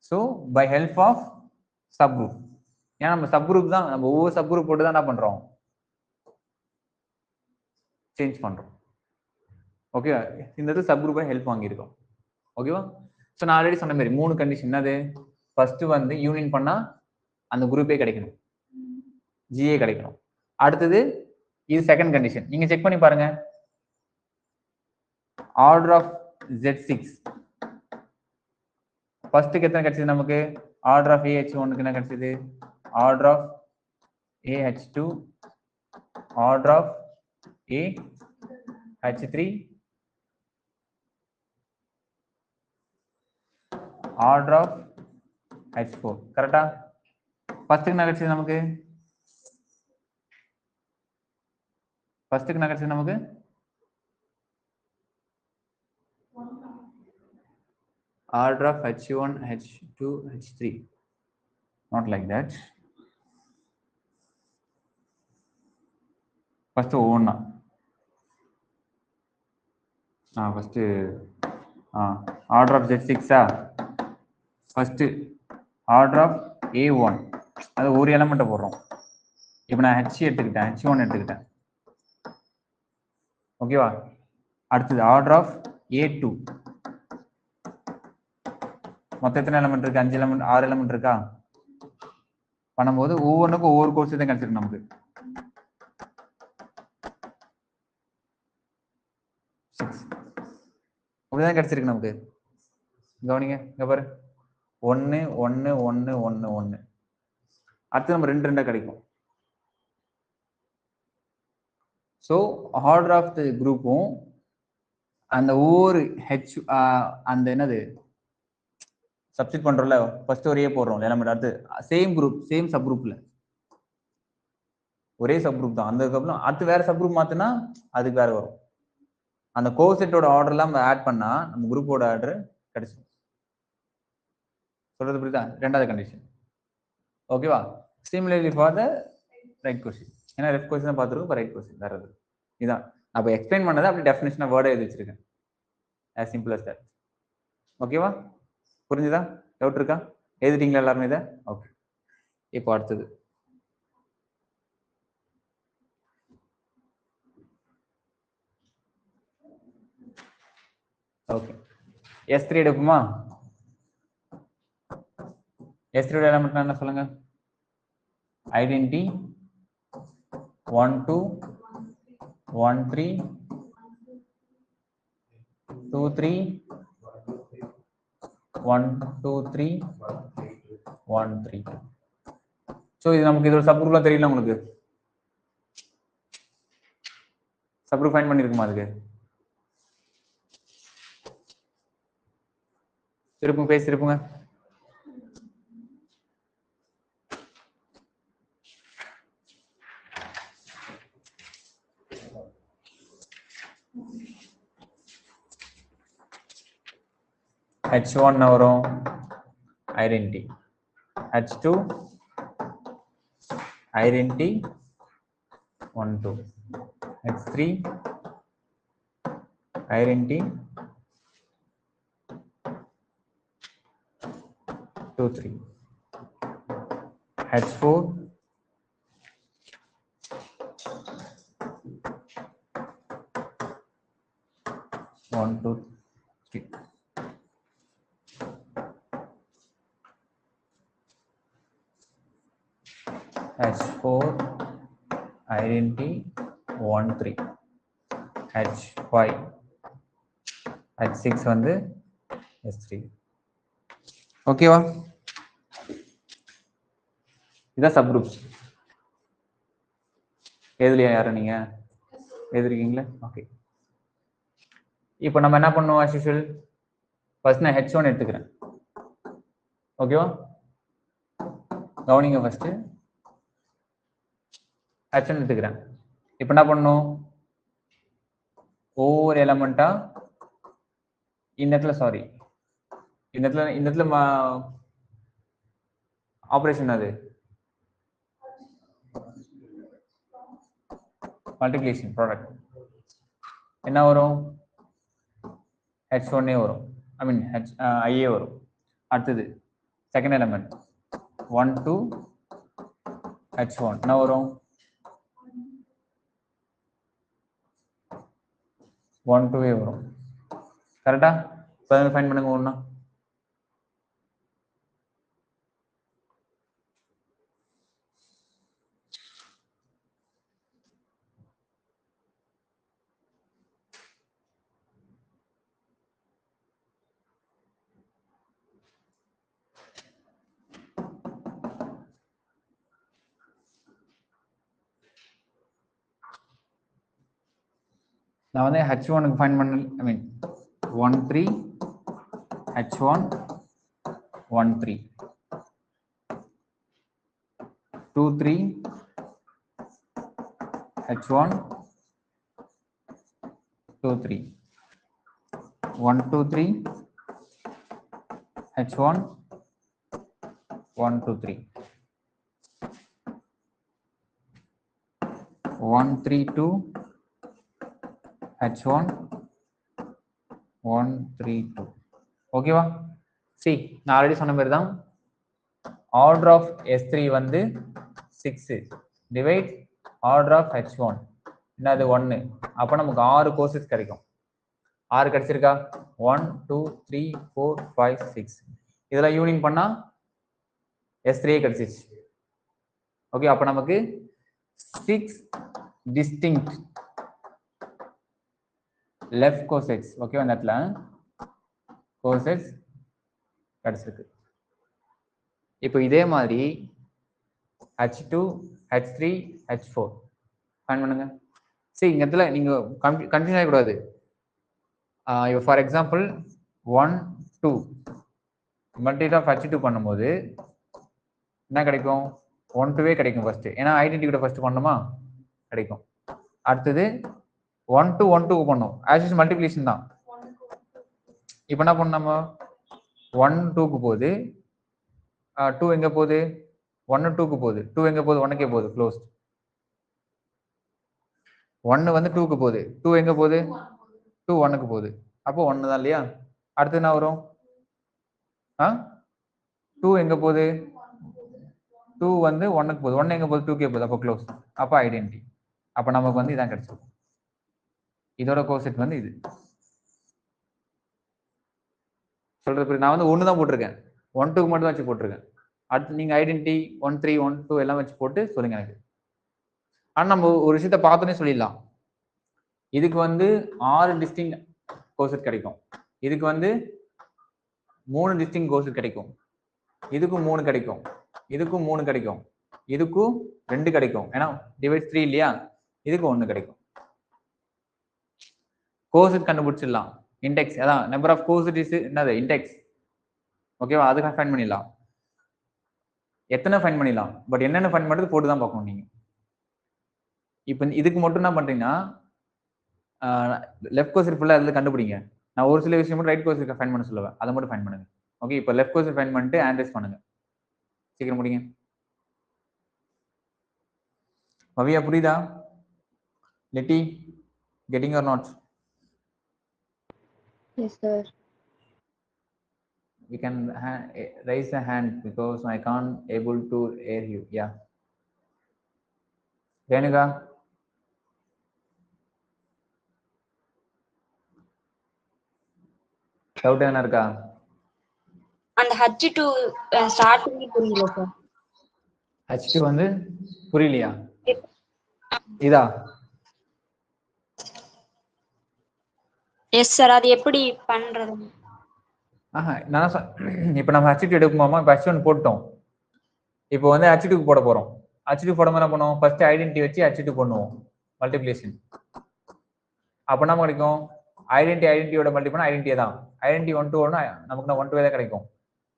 so by help of subgroup, ஏன்னா நம்ம சப்குரூப் தான், நம்ம ஒவ்வொரு சப்குரூப் போட்டு தான் என்ன பண்றோம், சேஞ்ச் பண்றோம். ஓகே, இந்த சப்குரூப்பை ஹெல்ப் வாங்கியிருக்கோம். ஓகேவா? ஸோ நான் ஆல்ரெடி சொன்ன மாதிரி 3 கண்டிஷன். என்னது? ஃபர்ஸ்ட் வந்து யூனியன் பண்ணா அந்த குரூப்பே கிடைக்கணும், ஜிஏ கிடைக்கணும். அடுத்தது இது செகண்ட் கண்டிஷன். நீங்க செக் பண்ணி பாருங்க, ஆர்டர் ஆஃப் Z6 ஃபர்ஸ்ட்டுக்கு எத்தனை கிடைச்சது நமக்கு? ஆர்டர் ஆஃப் AH1க்கு என்ன கிடைச்சது? Order of AH2, order of AH3, order of H4. கரெக்டா? ஃபர்ஸ்ட்டுக்கு என்ன கிடைச்சது நமக்கு? ஃபர்ஸ்ட்டுக்கு என்ன கிடைச்சது நமக்கு? Order of H1, H2, H3. Not like that. First one. First order of Z6. First order of A1. அது ஒரு எலிமெண்ட் போடுறோம். இப்போ நான் H எடுத்துக்கிட்டேன், H1 எடுத்துக்கிட்டேன். ஓகேவா? அடுத்தது ஆர்டர் ஆஃப் A2. மொத்தம் எத்தனை எலிமெண்ட் இருக்கு? 5 எலிமெண்ட், 6 எலிமெண்ட் இருக்கா? பண்ணும்போது ஒவ்வொன்றுக்கும் ஒவ்வொரு கோர்ஸ் தான் கிடைச்சிருக்கு நமக்கு. அப்படிதான் கிடைச்சிருக்கு நமக்கு. கவனிங்க, இங்க பாரு, 1 1 1 1 1. அடுத்து நம்ம 2 2 கிடைக்கும். ஸோ ஆர்டர் ஆஃப் த குரூப்பும் அந்த ஒவ்வொரு ஹெச் அந்த என்னது சப்ஸ்டிட் பண்றோம்ல, ஃபர்ஸ்ட் ஒரே போடுறோம் எலிமெண்ட், அடுத்து சேம் குரூப், சேம் சப் குரூப்ல ஒரே சப் குரூப் தான். அதுக்கப்புறம் அடுத்து வேற சப் குரூப் மாத்தினா அதுக்கு வேற வரும். அந்த கோசெட்டோட ஆர்டர்லாம் நம்ம ஆட் பண்ணா நம்ம குரூப்போட ஆர்டர் கிடைச்சிடும். சொல்றது புரியுதா? ரெண்டாவது கண்டிஷன். ஓகேவா? Similarly for the right question. ஏன்னா லெஃப்ட் கொஸ்டின் பார்த்துருக்கோம், ரைட் கொஸ்டின் வேற எது. இதான் நான் இப்போ எக்ஸ்பிளைன் பண்ணதை அப்படி டெஃபினேஷனாக வேர்டை எழுதி வச்சிருக்கேன். as simple as that. ஓகேவா? புரிஞ்சுதா? டவுட் இருக்கா? எழுதிட்டீங்களா எல்லாருமே இதை? ஓகே. இப்போ அடுத்தது ஓகே S3 எடுப்போமா? S3 எலிமெண்ட் என்ன சொல்லுங்க? ஐடென்டி 1 2 1 3 2 3 1 2 3 1 3. ஸோ இது நமக்கு இதோட சப்ரூப்லாம் தெரியல உங்களுக்கு? சப்ரூப் ஃபைண்ட் பண்ணிருக்குமா அதுக்கு? திருப்புங்க பேசி திருப்புங்க. H1 வரும் identity, H2 identity 1 2, H3 identity 2 3, H4 1 2 3. H4 identity 1 3, H5 H6 வந்து S3. ஓகேவா? இதான் சப்ரூப்ஸ். எதுலையா யாரும் நீங்க எழுதிருக்கீங்களா? ஓகே. இப்போ நம்ம என்ன பண்ணுவோம்? as usual ஃபர்ஸ்ட் நான் H1 எடுத்துக்கிறேன். ஓகேவா? கவனிங்க ஃபர்ஸ்ட் H1 எடுத்துக்கிறேன். இப்போ என்ன பண்ணணும்? ஒவ்வொரு எலமெண்டா இந்த இடத்துல ஆபரேஷன் அது மல்டிப்ளிகேஷன் ப்ராடக்ட் என்ன வரும்? H1 வரும், ஐ மீன் IA வரும். அடுத்தது செகண்ட் எலமெண்ட் 1 2 H1 என்ன வரும்? 1 2 வரும். கரெக்டா? ஃபைண்ட் பண்ணுங்க ஒண்ணா. நான் வந்து H1 ஃபைண்ட் பண்ண, ஐ மீன் 1 3 H1 1 3 2 3 H1 2 3 1 2 3 H1 1 2 3 1 3 2 H1 1 3 2. ஓகேவா? சி நான் ஆல்ரெடி சொன்ன மாதிரி தான் ஆர்டர் ஆஃப் S3 வந்து 6 டிவைட் ஆர்டர் ஆஃப் H1 என்னது 1. அப்போ நமக்கு 6 கோர்சஸ் கிடைக்கும். 6 கிடைச்சிருக்கா? 1 2 3 4 5 6. இதெல்லாம் யூனியன் பண்ணா S3 கிடைச்சிச்சு. ஓகே, அப்போ நமக்கு 6 டிஸ்டிங்க்ட் லெஃப்ட் கோசெட்ஸ், ஓகேவா? இந்த இடத்துல கோசெட்ஸ் கிடைச்சிருக்கு. இப்போ இதே மாதிரி H2 H3 H4 ஃபைண்ட் பண்ணுங்க. சரி, இந்த இடத்துல நீங்க கன்ஃபியூஸ் ஆகக்கூடாது. இப்போ for example 1 2 multiple of H2 பண்ணும்போது என்ன கிடைக்கும்? 1 2 கிடைக்கும் ஃபர்ஸ்ட். ஏன்னா ஐடென்டி கூட ஃபர்ஸ்ட் பண்ணணுமா? கிடைக்கும். அடுத்தது 1 2 1 2 பண்ணோம். ஆஸ் யூஸ் மல்டிப்ளிகேஷன் தான். இப்போ என்ன பண்ணோம்? நம்ம 1 2க்கு போகுது, 2 எங்க போகுது? 1 2க்கு போகுது, 2 எங்க போகுது? 1க்கே போகுது, க்ளோஸ்ட். 1 வந்து 2க்கு போகுது, 2 எங்க போகுது? 2 1க்கு போகுது, அப்போ 1 தான் இல்லையா? அடுத்து என்ன வரும்? 2 எங்க போகுது? 2 வந்து 1க்கு போகுது, 1 எங்க போகுது? 2க்கே போகுது, அப்போ க்ளோஸ். அப்போ ஐடென்டி. அப்போ நமக்கு வந்து இதான் கிடைச்சிருக்கும். இதோட கோசெட் வந்து இது. சொல்றது நான் வந்து 1 தான் போட்டிருக்கேன், 1 2 மட்டும் தான் வச்சு போட்டிருக்கேன். அடுத்து நீங்க ஐடென்டிட்டி 1 3 1 2 எல்லாம் வச்சு போட்டு சொல்லுங்க எனக்கு. ஆனா நம்ம ஒரு விஷயத்த பார்த்தோன்னே சொல்லிடலாம். இதுக்கு வந்து 6 டிஸ்டிங் கோர்சஸ் கிடைக்கும், இதுக்கு வந்து 3 டிஸ்டிங் கோர்சஸ் கிடைக்கும், இதுக்கும் 3 கிடைக்கும், இதுக்கும் 3 கிடைக்கும், இதுக்கும் 2 கிடைக்கும், ஏன்னா டிவைட் 3 இல்லையா, இதுக்கு 1 கிடைக்கும். கோர்சஸ் கண்டுபிடிச்சிடலாம். இண்டெக்ஸ் அதான் நம்பர் ஆஃப் கோர்சஸ் என்னது இண்டெக்ஸ். ஓகேவா, அதுக்காக ஃபைண்ட் பண்ணிடலாம். எத்தனை ஃபைண்ட் பண்ணிடலாம், பட் என்னென்ன ஃபைண்ட் பண்ணுறது போட்டு தான் பார்க்கணும் நீங்க. இப்போ இதுக்கு மட்டும் என்ன பண்றீங்கன்னா லெஃப்ட் கோர்சர் ஃபுல்லா இருந்து கண்டுபிடிங்க. நான் ஒரு சில விஷயம் மட்டும் ரைட் கோர்சர் ஃபைண்ட் பண்ண சொல்லுவேன், அதை மட்டும் ஃபைண்ட் பண்ணுங்க. ஓகே, இப்போ லெஃப்ட் கோர்சர் ஃபைண்ட் பண்ணிட்டு ஆன்சர்ஸ் பண்ணுங்க, சீக்கிரம் முடிங்க. பவியா புரியுதா? லெட்டி getting or not? Yes, sir. You can raise a hand because I can't able to hear you. Yeah. Renuga. Doubt என்ன இருக்கா? அந்த H2 ஸ்டார்டிங் புரியல சார். H2 வந்து புரியலையா? இதா? எஸ் சார், அது எப்படி பண்றது? நான் இப்போ நம்ம H2 எடுக்குமாமா, இப்போ H1 போட்டோம், இப்போ வந்து H2 போட போறோம். H2 போடும்போது என்ன பண்ணுவோம், ஃபர்ஸ்ட் ஐடென்டிட்டி வச்சு H2 பண்ணுவோம் மல்டிப்ளிகேஷன். அப்போ என்ன கிடைக்கும், ஐடென்டிட்டியோட மல்டி பண்ணா ஐடென்டிட்டி தான், ஐடென்டிட்டி 1 2 1 நமக்கு 1 2 தான் கிடைக்கும்.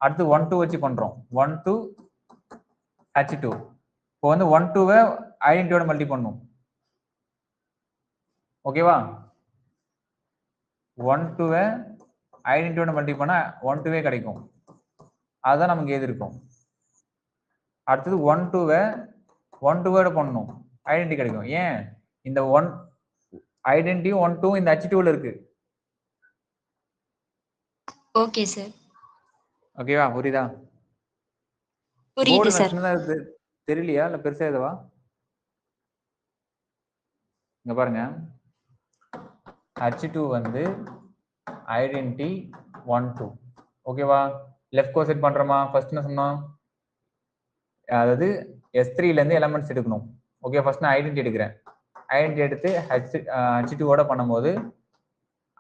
அடுத்து 1 2 வச்சு பண்றோம், 1 2 H2. இப்போ வந்து 1 2 ஐடென்டிட்டியோட மல்டி பண்ணும். ஓகேவா, 1 2 ஐடென்டிட்டியோட மல்டி பண்ணா 1 2 கிடைக்கும், அதுதான் நமக்கு எது இருக்கும். அடுத்தது 1 2 1 2 பண்ணணும், ஐடென்டிட்டி கிடைக்கும். ஏன் இந்த 1 ஐடென்டிட்டி 1 2 இந்த H2 இருக்கு. Okay sir. ஓகேவா, புரியுதா? புரியுது சார். தெரியலையா இல்ல பெருசா எதுவா? இங்க பாருங்க, H2 வந்து ஐடென்டிட்டி 1 2. ஓகேவா, லெஃப்ட் கோ செட் பண்றோமா, ஃபர்ஸ்ட் என்ன சொன்னோம், அதாவது S3 ல இருந்து எலிமெண்ட்ஸ் எடுக்கணும். ஓகே, ஃபர்ஸ்ட் நான் ஐடென்டிட்டி எடுக்கிறேன், ஐடென்டிட்டி எடுத்து H2 ஓட பண்ணும்போது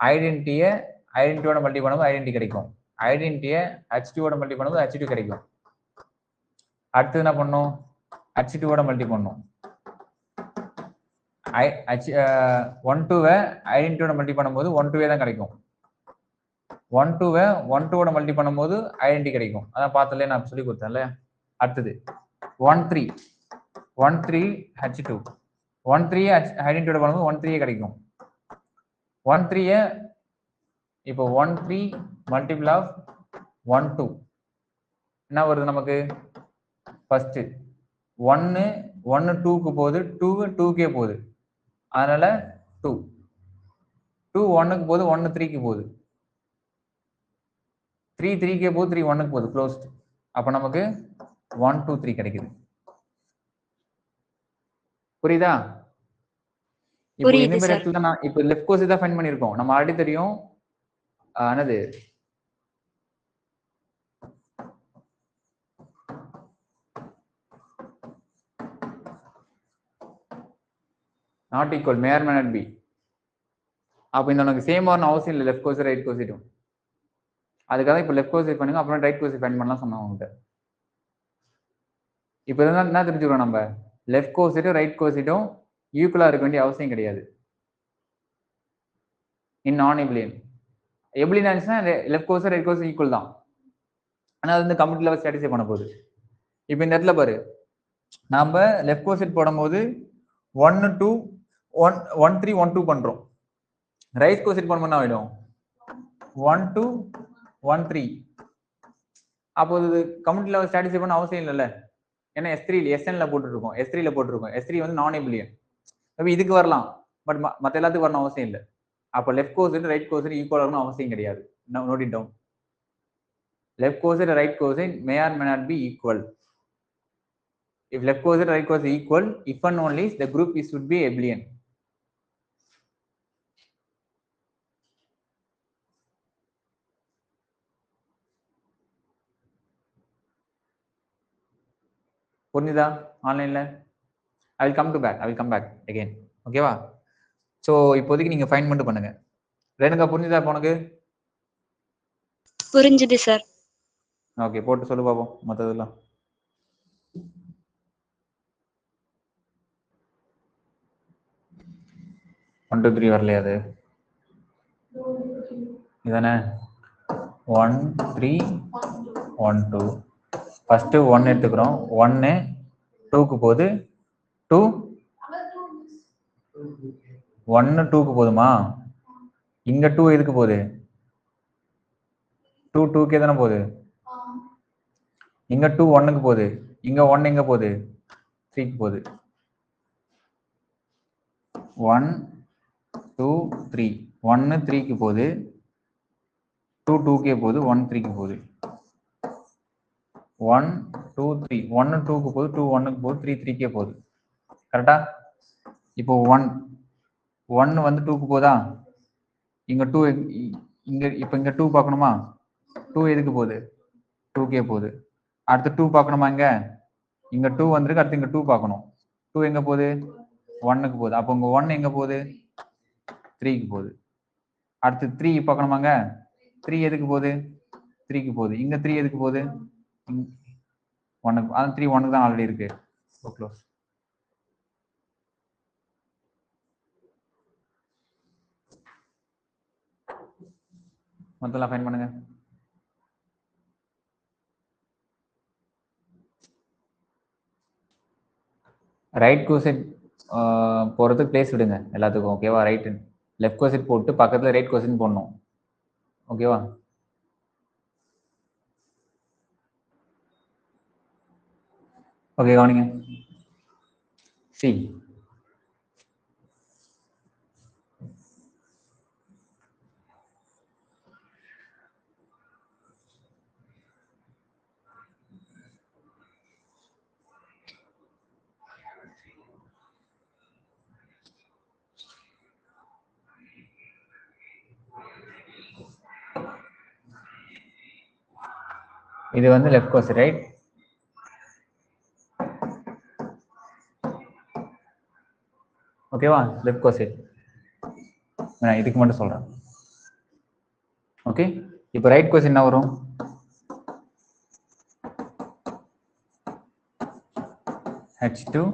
ஐடென்டிட்டியோட மல்டி பண்ணும்போது ஐடென்டிட்டி கிடைக்கும், ஐடென்டிட்டியை H2 ஓட மல்டி பண்ணும்போது H2 கிடைக்கும். அடுத்து என்ன பண்ணும், H2 ஓட மல்டி பண்ணும், 1 2 ஐடென்டிட்டியோட மல்டி பண்ணும்போது 1 2 தான் கிடைக்கும், 1 2 1 2 ஓட மல்டி பண்ணும்போது ஐடென்டிட்டி கிடைக்கும். அதான் பார்த்தல நான் சொல்லி கொடுத்தேன்ல. அடுத்தது 1 3 H2, 1 3 ஐடென்டிட்டியோட பண்ணும்போது 1 3 கிடைக்கும். 1 3 இப்போ 1 3 மல்டிபிள் ஆஃப் 1 2 என்ன வருது நமக்கு, ஃபர்ஸ்ட் 1 1 2க்கு போகுது, 2 2க்கே போகுது, அதனால 2 2 1க்கு போகுது, 1 3க்கு போகுது, 3 3க்கே போகுது, 3 1க்கு போகுது, க்ளோஸ்ட். அப்ப நமக்கு 1 2 3 கிடைக்குது. புரியுதா? இப்போ இந்த மாதிரி இடத்துல தான் நான் இப்போ லெஃப்ட் கோர்ஸ் தான் ஃபைண்ட் பண்ணிருக்கோம். நம்ம ஆல்ரெடி தெரியும் என்னது not equal, May or may not B. அப்போ இந்த உனக்கு சேம் ஆன அவசியம் இல்லை, லெஃப்ட் கோர்ஸ் ரைட் கோர்ஸிட்டும். அதுக்காக இப்போ லெஃப்ட் கோர்ஸ் பண்ணுங்க, அப்புறம் ரைட் கோர்ஸ் ஃபைண்ட் பண்ணலாம் சொன்னோம் உங்கள்கிட்ட. இப்போ இதெல்லாம் என்ன தெரிஞ்சுக்கிறோம், நம்ம லெஃப்ட் கோர்ஸிட்டும் ரைட் கோர்ஸிட்டும் ஈக்குவலா இருக்க வேண்டிய அவசியம் கிடையாது. இன் நான் எபிலியன் எபிலியன் ஆச்சுன்னா left course right course equal தான், ஆனால் அது வந்து கம்ப்யூட்டர் லெவல் சாட்டிஸ்ஃபை பண்ண போகுது. இப்போ இந்த இடத்துல பாரு, நம்ம லெஃப்ட் கோர்ஸ் போடும்போது 1 2 1 3 1 2 பண்றோம், ரைட் கோர்ஸ் பண்ணும்போது என்ன ஆயிடும், 1 2 1 3. அப்போ இது கம்ப்யூட்டர் லெவல் சாட்டிஸ்ஃபை பண்ண அவசியம் இல்லைல்ல, ஏன்னா SNல போட்டுருக்கோம், S3ல போட்டுருக்கோம். S3 வந்து நான் எபிலியன், இதுக்கு வரலாம், பட் மற்ற எல்லாத்துக்கும் வரணும் அவசியம் இல்லை. அப்போ left course right course equal ஆகணும் அவசியம் கிடையாது. Note it down. Left course right course may or may not be equal. If left course and right course equal, if and only the group is should be abelian. புரிஞ்சுதா ஆன்லைன்ல? I will come back again. ஓகேவா? So இப்போதைக்கு நீங்க fine மட்டும் பண்ணுங்க. ரேணுகா புரிஞ்சுதா இப்போ உனக்கு? புரிஞ்சுது சார். ஓகே, போட்டு சொல்லு பாப்போம் மற்றதெல்லாம். ஒன் டூ த்ரீ வரலையா? அது இதானே 1 3 1 2. ஃபர்ஸ்ட் 1 எடுத்துக்கிறோம். 1 2க்கு போகுது. 2 1 2க்கு போதுமா? இங்க 2 எதுக்கு போகுது? 2 2க்கே தானே போகுது. இங்க 2 1க்கு போகுது. இங்க 1 எங்க போகுது? 3க்கு போகுது. 1 2 3. 1 3க்கு போகுது. 2 2க்கே போகுது. 1 3க்கு போகுது. 1 2 3. 1 2க்கு போகுது. 2 1க்கு போகுது. 3 3க்கே போகுது. கரெக்டா? இப்போ 1 1 வந்து 2க்கு போதா? இங்க 2 இங்க இப்போ இங்க 2 பார்க்கணுமா? 2 எதுக்கு போகுது? 2க்கே போகுது. அடுத்து 2 பார்க்கணுமா? இங்க 2 வந்திருக்கு. அடுத்து இங்க 2 பார்க்கணும். 2 எங்க போகுது? 1க்கு போகுது. அப்போ இங்க 1 எங்க போகுது? 3க்கு போகுது. அடுத்து 3 பார்க்கணுமாங்க? 3 எதுக்கு போகுது? 3க்கு போகுது. இங்க 3 எதுக்கு போகுது? 1க்கு. அது 3 1க்கு தான் ஆல்ரெடி இருக்கு. க்ளோஸ். மொத்தம் ஃபைன் பண்ணுங்க. ரைட் கோசைட் போகிறதுக்கு பிளேஸ் விடுங்க எல்லாத்துக்கும். ஓகேவா? ரைட் லெஃப்ட் கோசைட் போட்டு பக்கத்தில் ரைட் கோசைட் போடணும். ஓகேவா? ஓகே, கவனிங்க. சி இது வந்து லெஃப்ட் கோசைட், ரைட்? ஓகேவா? லெஃப்ட் கோசைட். நான் இதுக்கு மட்டும் சொல்றேன். ஓகே, இப்போ ரைட் கோசைட் என்ன வரும்? H2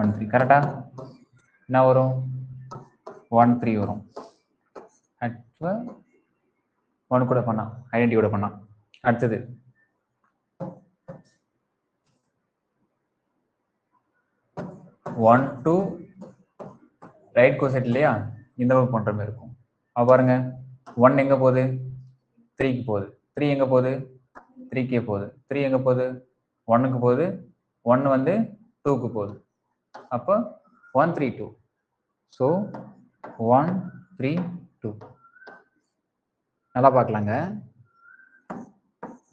1 3. கரெக்டா? என்ன வரும்? 1 3 வரும். H2 1 கூட பண்ணா, ஐடென்டி கூட பண்ணா. அடுத்தது 1 2 ரைட் கோசைட் இல்லையா? இந்த பக்கம் பண்ற மாதிரி இருக்கும். அப்ப பாருங்க, 1 எங்க போகுது? 3க்கு போகுது. 3 எங்க போகுது? 3க்கே போகுது. 3 எங்க போகுது? 1க்கு போகுது. 1 வந்து 2க்கு போகுது. அப்போ 1 3 2. ஸோ 1 3 2. நல்லா பார்க்கலாங்க.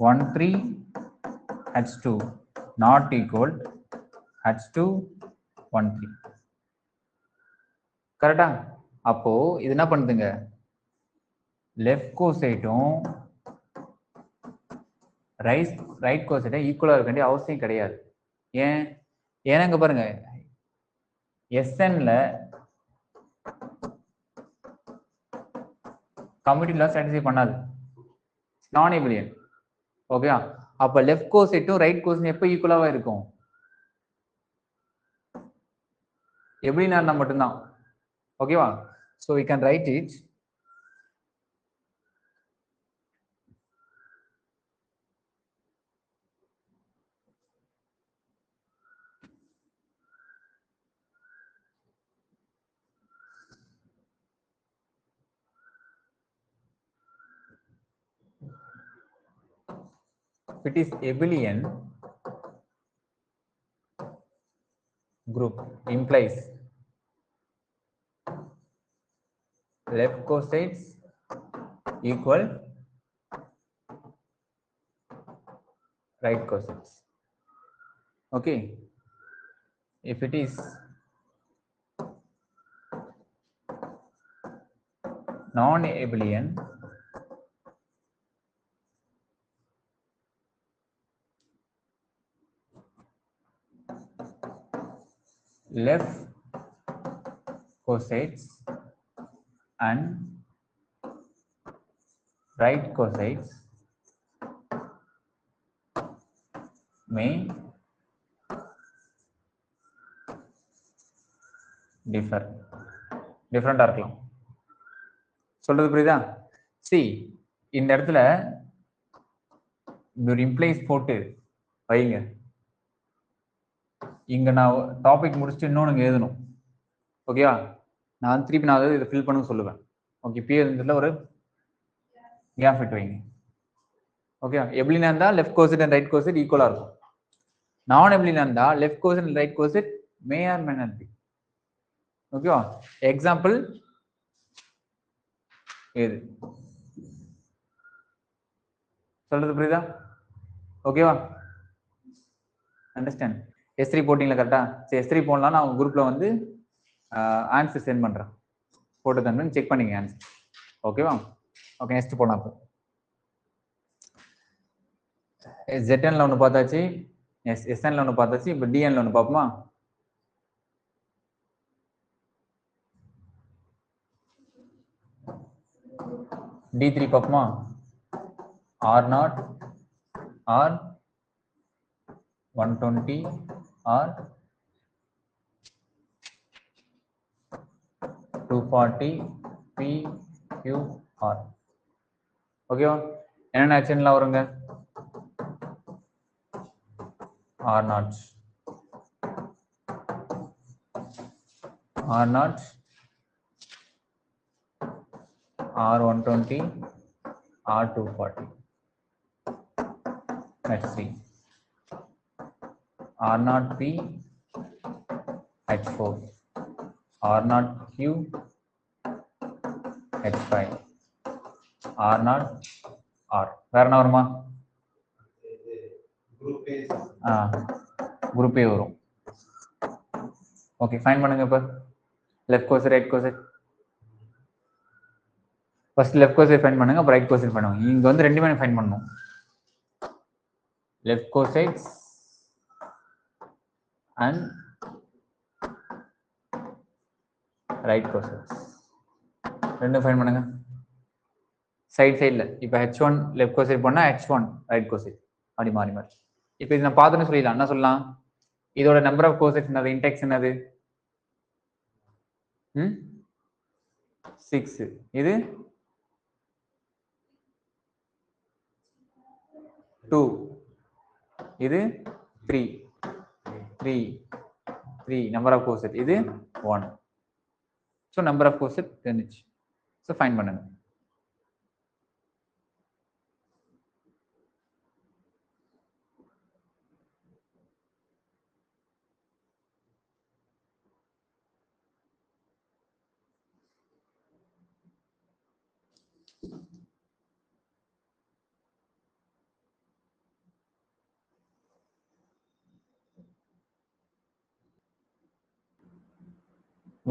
1 3 H2 not equal H2 1 3. கரெக்டா? அப்போ இது என்ன பண்ணுதுங்க? லெஃப்ட் கோசைட்டும் ரைட் கோசைட்டும் ஈக்குவலா இருக்க வேண்டிய அவசியம் கிடையாது. ஏன்? ஏன்னா இங்க பாருங்க, SNல கம்யூனிட்டி லா சாட்டிஸ்ஃபை பண்ணாது, நான் எபிலியன். ஓகே, அப்ப லெஃப்ட் கோசைட்டும் ரைட் கோசைட்டும் எப்போ ஈக்குவலாவா இருக்கும்? எப்படின்னா இருந்தா மட்டும்தான். ஓகேவா? So we can write it if it is abelian group implies left cosides equal right cosides. Okay, if it is non-abelian left cosets and right cosets may differ. டிஃபரெண்டா இருக்கலாம். சொல்றது புரியுதா? see இந்த இடத்துல ஒரு இம்ப்ளைஸ் போட்டு வைங்க. இங்க நான் டாபிக் முடிச்சுட்டு இன்னொன்று எழுதணும். ஓகேவா? நான் திருப்பி நான் இதை ஃபில் பண்ண சொல்லுவேன். ஓகே, பி இருந்ததுல ஒரு கேப் விட்டு வைங்க. ஓகே, எப்படின்னா இருந்தா left coset and right coset ஈக்குவலா இருக்கும். நான் எப்படின்னா இருந்தா left coset and right coset May or may not B. ஓகேவா? எக்ஸாம்பிள் இது சொல்றது புரியுதா? ஓகேவா? அண்டர்ஸ்டாண்ட்? S3 போட்டிங்களா கரெக்டா? சரி, S3 போடலாம். நான் குரூப்ல வந்து ஆன்சர் சென்ட் பண்றேன். போட்டு தந்து செக் பண்ணிங்க ஆன்சர். ஓகேவா? ஓகே, நெக்ஸ்ட் போலாம். இப்போ ZNல ஒன்று பார்த்தாச்சு, SNல ஒன்று பார்த்தாச்சு. இப்போ DNல ஒன்று பார்ப்போமா? D3 பார்ப்போமா? R0 R 120 R 240 P Q R. ஓகேவா? என்னென்ன ஆக்ஷன்லாம் வருங்க? R0 R0 R120 R240 H3 R0P H4 R0Q H5 R0 R. வேற என்ன வருமா? குரூப் ஏ வரும். ஓகே, ஃபைன் பண்ணுங்க. இப்போ left coset right coset. First left coset fine பண்ணுங்க, அப்புறம் ரைட் கோசெட் பண்ணுங்க. இங்க வந்து ரெண்டுமே ஃபைன் பண்ணணும். Left cosets and right cosets ரெண்டும் ஃபைன் பண்ணுங்க. சைடில் இப்போ H1 லெஃப்ட் கோசெட் பண்ணா H1 ரைட் கோசெட் அப்படி மாறி மாறி. இப்போ இது நான் பார்த்துன்னு சொல்லிடலாம். என்ன சொல்லலாம்? இதோட நம்பர் ஆஃப் கோசெட்ஸ் என்னது? இன்டெக்ஸ் என்னது? 6. இது 2. இது 3 3 3 நம்பர் ஆஃப் கோசெட். இது 1. ஸோ நம்பர் ஆஃப் கோசெட் தெரிஞ்சிச்சு. ஸோ ஃபைன் பண்ணுங்க.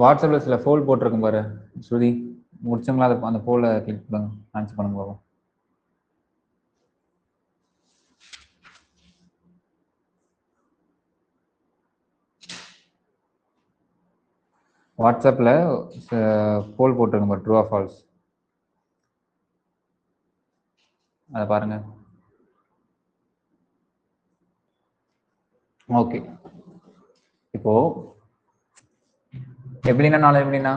வாட்ஸ்அப்ல சில போல் போட்டிருக்கும் பாரு ஸ்ருதி, முடிச்சவங்களா அந்த போலை கிளிக் பண்ணுங்க, ஆன்சர் பண்ணுங்க பாப்போம். வாட்ஸ்அப்ல போல் போட்டிருக்கும் பாரு, ட்ரூ ஆர் ஃபால்ஸ், அதை பாருங்க. ஓகே, இப்போ எப்படின்னா நாலு எப்படின்னா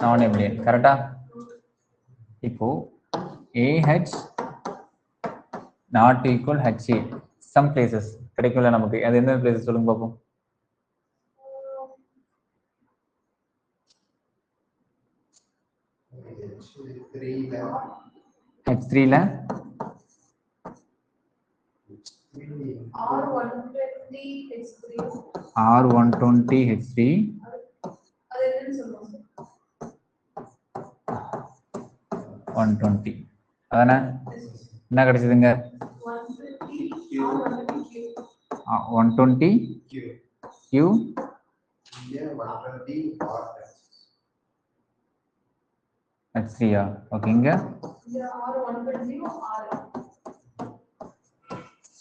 நான் எப்ளியன் கரெக்டா? இப்போ AH not equal HA some places கிடைக்கும்ல நமக்கு. அது எந்த பிளேசஸ் சொல்லுங்க பார்ப்போம். H3ல R120 H3 120 அதானே? என்ன கிடைச்சதுங்க? 120 Q H3 ஓகேங்க.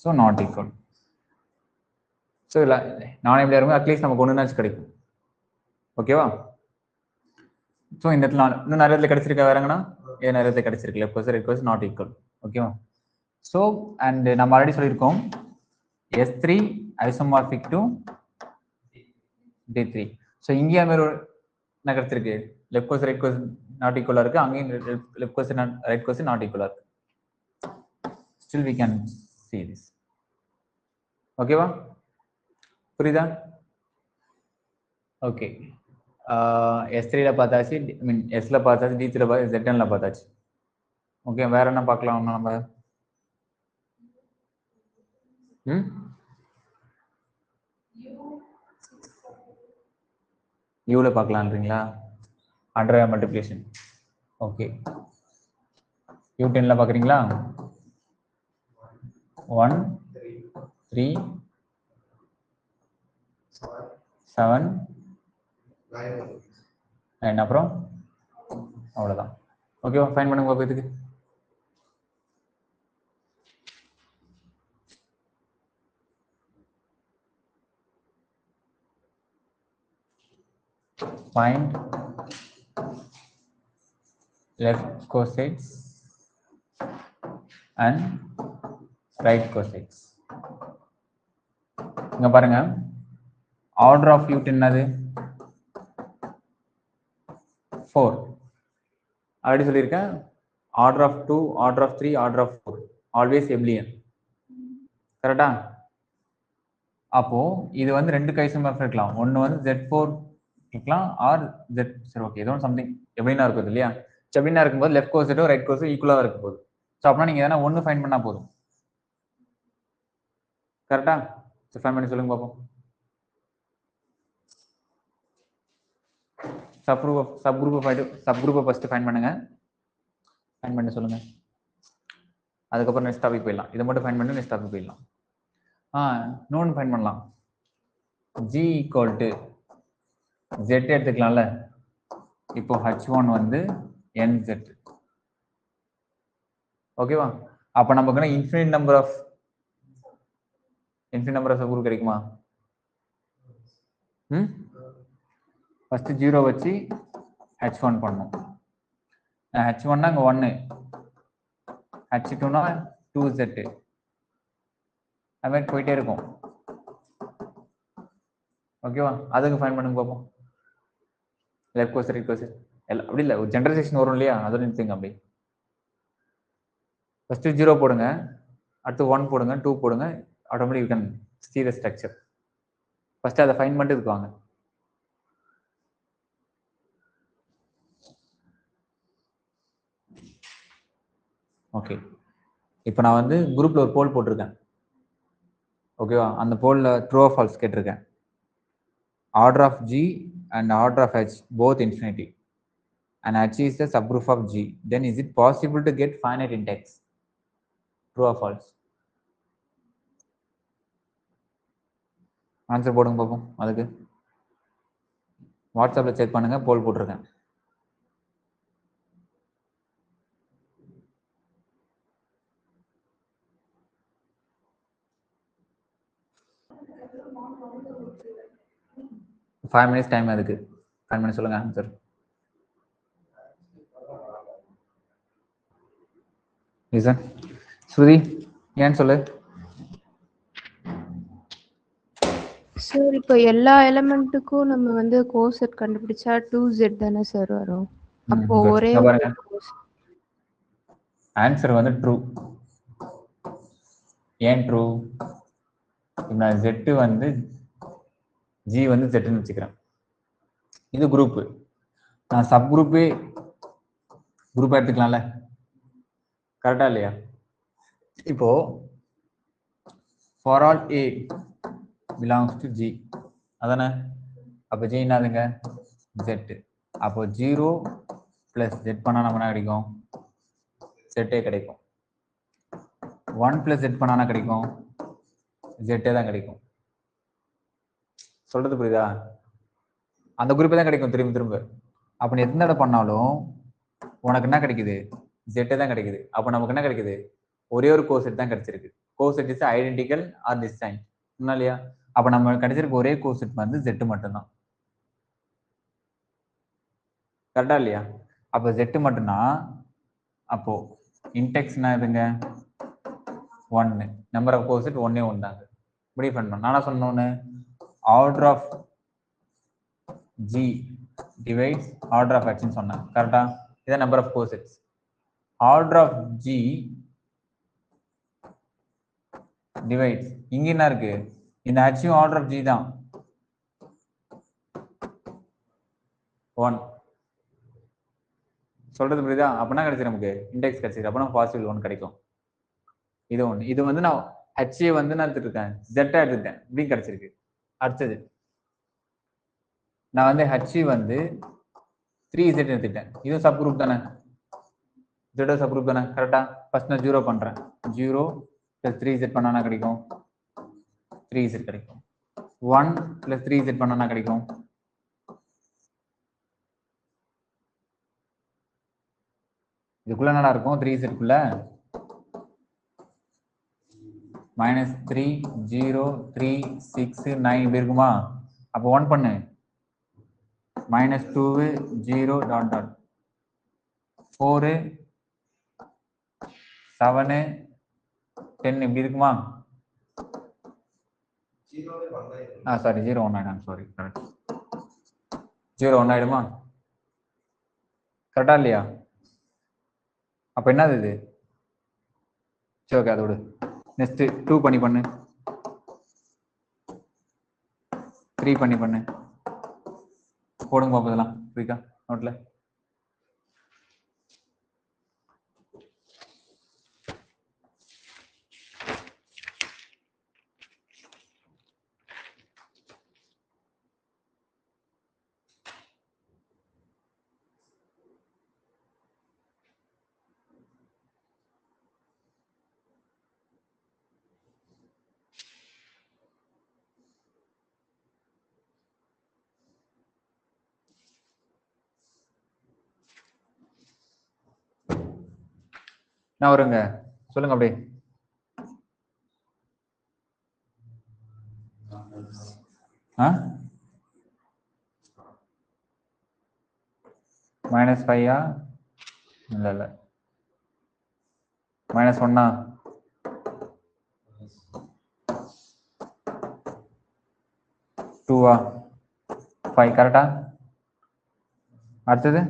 So not equal. ஸோ இல்லை நான் எப்படி இருக்கும் அட்லீஸ்ட் நமக்கு ஒன்றுனாச்சும் கிடைக்கும். ஓகேவா? ஸோ இந்த இடத்துல இன்னும் நிறைய இடத்துல கிடைச்சிருக்கா வேறங்கன்னா நிறைய இடத்துல கிடைச்சிருக்கு. Left course right course not equal. ஓகேவா? ஸோ அண்ட் நம்ம ஆல்ரெடி சொல்லியிருக்கோம் S3 isomorphic to D3. So இங்கேயே மாதிரி என்ன கிடைச்சிருக்கு? Left course right course not ஈக்குவலா இருக்கு, அங்கேயும் left course right course not ஈக்குவலா இருக்கு. Still we can see this. ஓகேவா? புரியுதா? ஓகே. S3ல பார்த்தாச்சு, ஐ மீன் Sல பார்த்தாச்சு, D3ல பார்த்தாச்சு, Z10ல பார்த்தாச்சு. ஓகே, வேற என்ன பார்க்கலாம் நம்ம? யூல பார்க்கலான்றீங்களா? Under multiplication. ஓகே, U10ல பார்க்குறீங்களா? 1 3 7 9 அப்புறம் அவ்வளோதான். ஓகேவா? ஃபைன் பண்ணுங்க பாப்பா. இதுக்கு find left cosets and right cosets. இங்க பாருங்க, ஆர்டர் ஆஃப் U10 என்னது? 4. ஆல்ரெடி சொல்லியிருக்கேன், order of 2, order of 3, order of 4 always abelian. கரெக்டா? அப்போ இது வந்து ரெண்டு கைசோமர்ஃப் இருக்கலாம். ஒன்னு வந்து Z4 இருக்கலாம் ஆர் Z. சரி, ஓகே, ஏதோ சம்திங் எப்படின்னா இருக்குது இல்லையா? எப்படின்னா இருக்கும்போது லெஃப்ட் கோர்ஸோ ரைட் கோர்ஸோ ஈக்குவலாக இருக்கும் போது. ஸோ அப்படின்னா நீங்கள் எதனா ஒன்று ஃபைன் பண்ணால் போதும். கரெக்டா? ஸோ ஃபைன் பண்ணி சொல்லுங்க பார்ப்போம். சப்குரூப்பை ஃபர்ஸ்ட் ஃபைன் பண்ணுங்க. ஃபைன் பண்ணி சொல்லுங்க. அதுக்கப்புறம் நெக்ஸ்ட் டாபிக் போயிடலாம். இதை மட்டும் ஃபைன் பண்ணி நெக்ஸ்ட் டாபிக் போயிடலாம். இன்னொன்று ஃபைன் பண்ணலாம். G equal to Z எடுத்துக்கலாம்ல. இப்போ H1 வந்து NZ. ஓகேவா? அப்ப நமக்கு இன்ஃபினிட் நம்பர் ஆஃப் சப்குரூப் கிடைக்குமா? ஃபர்ஸ்ட் 0 வச்சு H1 பண்ணும். H1னா இங்க 1, H2னா 2Z. அது மாதிரி போயிட்டே இருக்கும். ஓகேவா? அதுக்கு ஃபைன் பண்ணுங்க பார்ப்போம். லெஃப்ட் கோர்ஸ் ரைட் கோர்ஸ் எல்லாம் அப்படி இல்லை, ஒரு ஜெனரலைசேஷன் வரும் இல்லையா? அதோட நிறுத்துங்க. அப்படி ஃபர்ஸ்ட் 0 போடுங்க, அடுத்து 1 போடுங்க, 2 போடுங்க. Automatic you can see the structure. First அதை ஃபைன் பண்ணிட்டு இதுக்கு வாங்க. ஓகே, இப்போ நான் வந்து குரூப்ல ஒரு போல் போட்டிருக்கேன். ஓகேவா? அந்த போல்ல ட்ரூ ஆர் ஃபால்ஸ் கேட்டிருக்கேன். Order of G and order of H both infinity, and H is the subgroup of G, then is it possible to get finite index? True or false? Answer போடுங்க பார்ப்போம். அதுக்கு வாட்ஸ்அப்ல check பண்ணுங்க, போல் போட்டிருக்கேன். Five minutes time அதுக்கு. 5 minutes சொல்லுங்க answer. Listen ஸ்ருதி, ஏன் சொல்லு. சார் இப்போ எல்லா எலிமெண்ட்டுக்கும் நம்ம வந்து கோசெட் கண்டுபிடிச்சா 2Z தானே சார் வரும்? அப்போ ஒரே ஆன்சர் வந்து ட்ரூ. ஏன் ட்ரூ? நான் Z வந்து G வந்து Zன்னு வச்சுக்கிறேன். இது குரூப். நான் சப் குரூப்பா எடுத்துக்கலாம்ல. கரெக்டா இல்லையா? இப்போ for all A belongs to G அதானே? அப்போ G என்னதுங்க? Z. அப்போ 0 plus Z பண்ணா நம்ம என்ன கிடைக்கும்? Z கிடைக்கும். 1 plus Z பண்ணா கிடைக்கும்? Z தான் கிடைக்கும். சொல்றது புரியுதா? அந்த குரூப் தான் கிடைக்கும் திரும்ப திரும்ப. அப்ப நீ எத்தனை தடவை பண்ணாலும் உனக்கு என்ன கிடைக்குது? Z தான் கிடைக்குது. அப்ப நமக்கு என்ன கிடைக்குது? ஒரே ஒரு கோசெட் தான் கிடைச்சிருக்கு. Coset is identical or distinct இல்லையா? அப்ப நம்ம கிடைச்சிருக்க ஒரே கோசெட் வந்து Z மட்டும்தான். கரெக்டா இல்லையா? அப்ப Z மட்டும்னா அப்போ இன்டெக்ஸ்னா எதுங்க 1 நம்பர் ஆஃப் கோசெட் ஒன்னே ஒன்று தான். இப்படி பண்ணணும். நானா சொன்னோன்னு order of G divides order of H ன்னு சொன்னேன். கரெக்டா? இதான் number of cosets. Order of G divides இங்க என்ன இருக்கு? இந்த H ஆர்டர் ஆஃப் G தான் 1. சொல்றது புரியுதா? அப்பனா கிடைச்சு நமக்கு இண்டெக்ஸ் கிடைச்சிருக்கு. அப்பனா பாசிபிள் 1 கிடைக்கும். இது ஒன்று. இது வந்து நான் HA வந்து நான் எடுத்துருக்கேன், Z எடுத்துட்டேன், இப்படி கிடைச்சிருக்கு. அடுத்தது நான் வந்து HE வந்து 3Z எடுத்துட்டேன். இதுவும் சப் குரூப் தானே, Z சப் குரூப் தானே, கரெக்டா? ஃபர்ஸ்ட் நான் 0 பண்றேன். 0 + 3Z பண்ணா கிடைக்கும் 3Z கிடைக்கும். 1 + 3Z பண்ணா கிடைக்கும் இதுக்குள்ள என்னடா இருக்கும் 3Z குள்ள -3 0 3 6 9 இப்படி இருக்குமா? அப்போ 1 பண்ணு -2 0 டாட் டாட் 4 7 10 இப்படி இருக்குமா? சாரி 0 1 ஆயிடும். Sorry, correct. 0 1 ஆயிடுமா? கரெக்டா இல்லையா? அப்ப என்னது இது? சரி, ஓகே, அதோட நெக்ஸ்ட் 2 பண்ணு 3 பண்ணு போடுங்க பாப்போம். இதெல்லாம் புரியுதா நோட்ல? நான் வருங்க, சொல்லுங்க அப்படியே. -5 இல்ல -1 2 5 கரெக்டா? அடுத்தது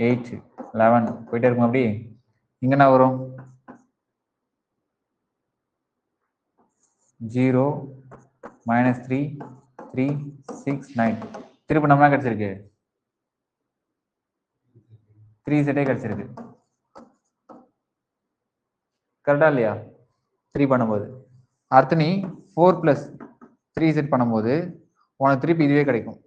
8 11 போயிட்டே இருக்கும். அப்படி இங்க என்ன வரும்? 0 -3 3 6 9 திருப்பி நம்ம கிடைச்சிருக்கு 3Z கிடைச்சிருக்கு. கரெக்டா இல்லையா? 3 பண்ணும்போது அடுத்து நீ 4 + 3Z பண்ணும்போது உனக்கு திருப்பி இதுவே கிடைக்கும்.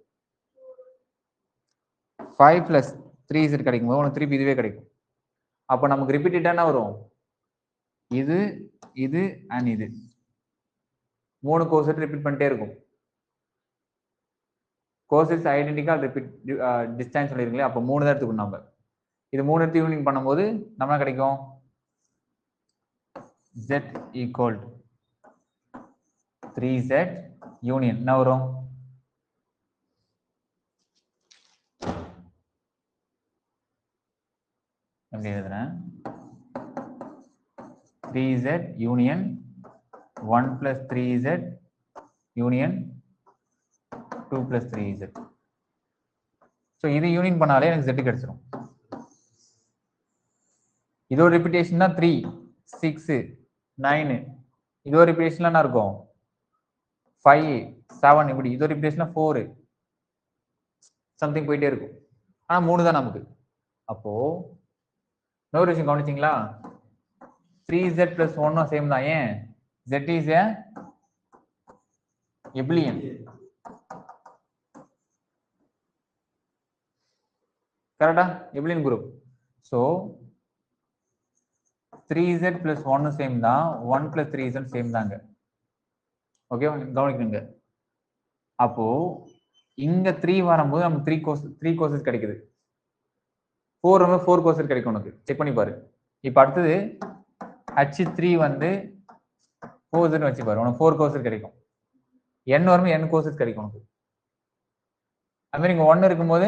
5 + 3Z கிடைக்கும் போது உனக்கு திருப்பி இதுவே கிடைக்கும். அப்போ நமக்கு ரிப்பீட்டடா என்ன வரும்? இது இது அண்ட் இது 3 கோசெட் ரிப்பீட் பண்ணிட்டே இருக்கும். கோசெட்ஸ் ஐடென்டிக்கல் ரிப்பீட் டிஸ்டன்ஸ் சொல்லிருக்கீங்களா? அப்போ 3 தான் எடுத்துக்கணும் நம்ம. இது 3 எடுத்து யூனியன் பண்ணும்போது நம்ம கிடைக்கும் Z = 3Z யூனியன் என்ன வரும்? எப்படி எழுதுறேன்? 3Z union 1 + 3Z union 2 + 3Z. So இது யூனியன் பண்ணாலே எனக்கு Z கிடைச்சிடும். இதோட ரிப்பீட்டேஷன் தான் 3 6 9. இதோட ரிப்பீட்டேஷன்ல என்ன இருக்கும்? 5 7 இப்படி. இதோட ரிப்பீட்டேஷன்ல 4 சம்திங் போயிட்டே இருக்கும். ஆனா 3 தான் நமக்கு. அப்போ இன்னொரு விஷயம் கவனிச்சிங்களா? 3Z + 1 சேம் தான். ஏன்? Z is a abelian. கரெக்டா? abelian group. So 3Z + 1 same தான், 1 + 3Z சேம் தாங்க. ஓகே, கவனிக்கணுங்க. அப்போ இங்க 3 வரும்போது நமக்கு 3 கோர்சஸ் கிடைக்குது. 4 வந்து 4 கோர்சஸ் கிடைக்கும் உனக்கு. செக் பண்ணி பாரு. இப்போ அடுத்தது H3 வந்து கோசெட் வச்சு பாரு, உனக்கு 4 கோசெட் கிடைக்கும். n வரும்போது n கோசெட் கிடைக்கும் உனக்கு. அது மாதிரி இங்க 1 இருக்கும்போது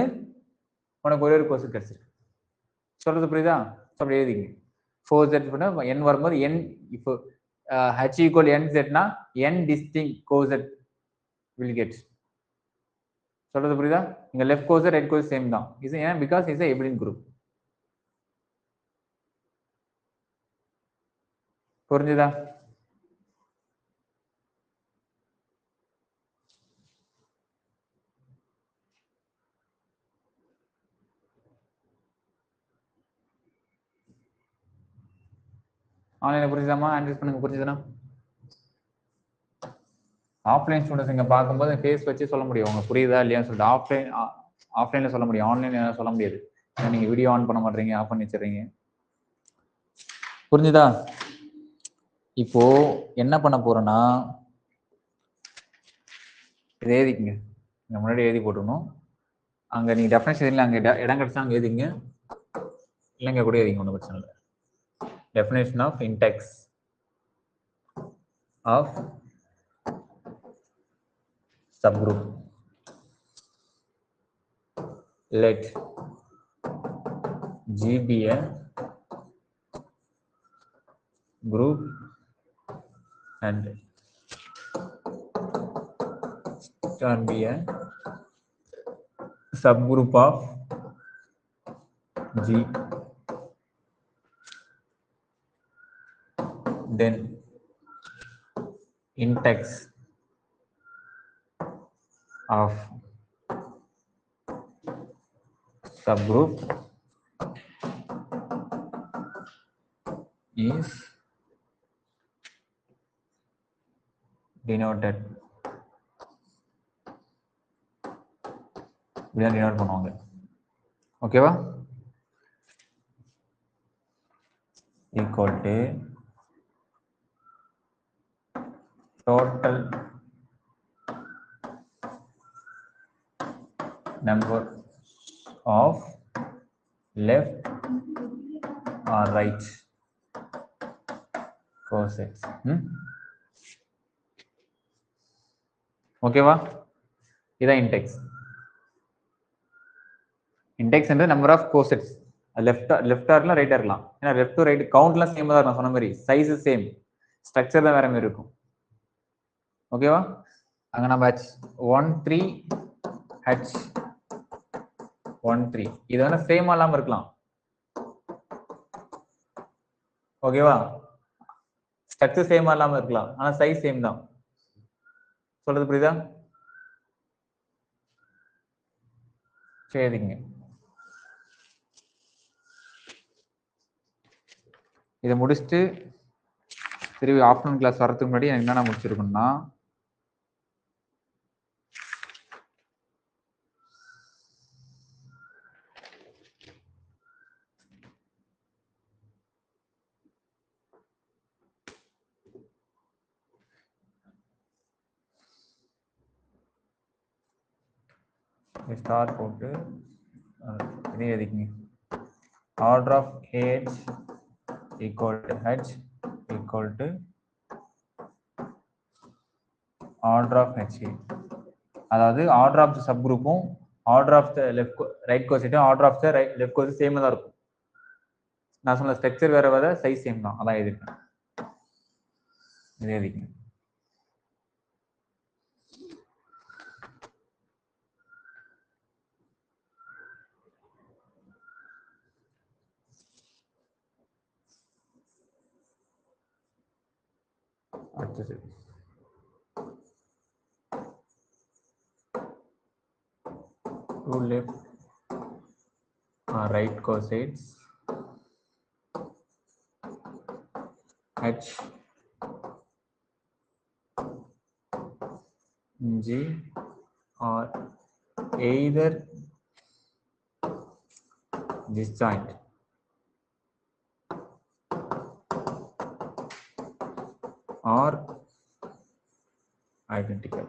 உனக்கு ஒரே ஒரு கோசெட் கிடைச்சிருக்கு. சொல்றது புரியுதா? அப்படி எழுதிங்க. 4z பண்ணா n வரும்போது n, இப்போ h equal nz னா n distinct coset will get. சொல்றது புரியுதா? இங்க left coset right coset same தான். இது ஏன்? Because is a abelian group. புரிஞ்சுதா? ஆன்லைன்ல புரிஞ்சுதாமா? ஆன்சர் பண்ணுங்க. புரிஞ்சுதுனா? ஆஃப்லைன் ஸ்டூடெண்ட்ஸ் இங்க பார்க்கும்போது ஃபேஸ் வச்சு சொல்ல முடியும் உங்க புரியுதா இல்லையான்னு சொல்லிட்டு. ஆஃப்லைன்ல சொல்ல முடியும், ஆன்லைன்ல சொல்ல முடியாது. நீங்க வீடியோ ஆன் பண்ண மாட்டீங்க, ஆஃப் பண்ணி வச்சிடுறீங்க. புரிஞ்சுதா? இப்போ என்ன பண்ண போறேன்னா, இதை எழுதிக்குங்க. இங்க முன்னாடி எழுதி போட்டுக்கணும். அங்க நீங்க டெஃபினேஷன் இல்லை, அங்க இடம் கிடைச்சா அங்க எழுதிங்க, இல்லைங்க கூட எழுதிங்க, ஒன்றும் பிரச்சனை இல்லை. Definition of index of subgroup. Let G be a group and star be a subgroup of G. Then index of subgroup is denoted. இப்படிதான் denote பண்ணுவாங்க. ஓகேவா? equal to total number of left or right cosets. ஓகேவா? இதான் index. Index வந்து number of cosets. லெஃப்டா இருக்கலாம், ரைட்டா இருக்கலாம். ஏன்னா லெஃப்ட் டு ரைட் கவுண்ட்லாம் சேம் தான் இருக்கும். சொன்ன மாதிரி சைஸ் சேம், ஸ்ட்ரக்சர் தான் வேற மாதிரி இருக்கும். ஓகேவா? அங்க நம்ம h13 h13 இது வந்து சேமா இல்லாம இருக்கலாம். ஓகேவா? ஸ்ட்ரக்சர் சேமா இல்லாம இருக்கலாம், ஆனா சைஸ் சேம் தான். சொல்றது புரியுதா? சரிங்க. இதை முடிச்சுட்டு திரும்பி ஆஃப்டர்நூன் கிளாஸ் வரதுக்கு முன்னாடி எனக்கு என்னென்ன முடிச்சிருக்கணும்னா, ஸ்டார் போட்டு இதே எழுதிக்கங்க. Order of h equal to h equal to order of h. அதாவது ஆர்டர் ஆஃப் த சப் குரூப்பும் order of the left right கோசெட்டும் order of the left coset same தான் இருக்கும். நான் சொன்ன ஸ்ட்ரக்சர் வேற வேற, சைஸ் சேம் தான். அதான் எழுதிருக்கேன். இதே எழுதிக்கங்க. அடுத்தது two left right cosets h g are either disjoint or identical.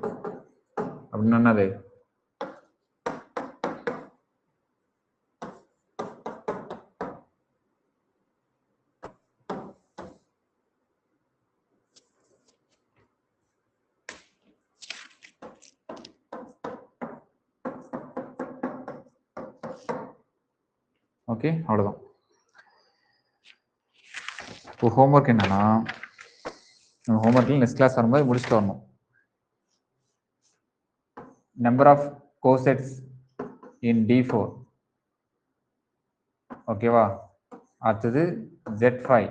அப்படின்னா என்னது? ஓகே, அவ்வளோதான். இப்போ ஹோம்ஒர்க் என்னன்னா, ஹோம்ஒர்க்கில் நெக்ஸ்ட் கிளாஸ் வரும்போது முடிச்சுட்டு வரணும். Number of cosets in D4. ஓகேவா? அடுத்தது Z5.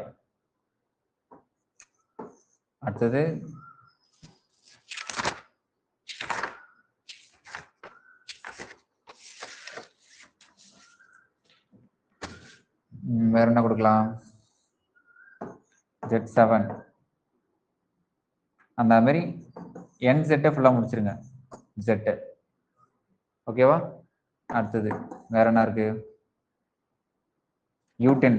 அடுத்தது வேற என்ன கொடுக்கலாம்? Z7. அந்த மாதிரி NZ ஃபுல்லா முடிச்சிருங்க. Z. ஓகேவா? அடுத்தது வேற என்ன இருக்கு? U10.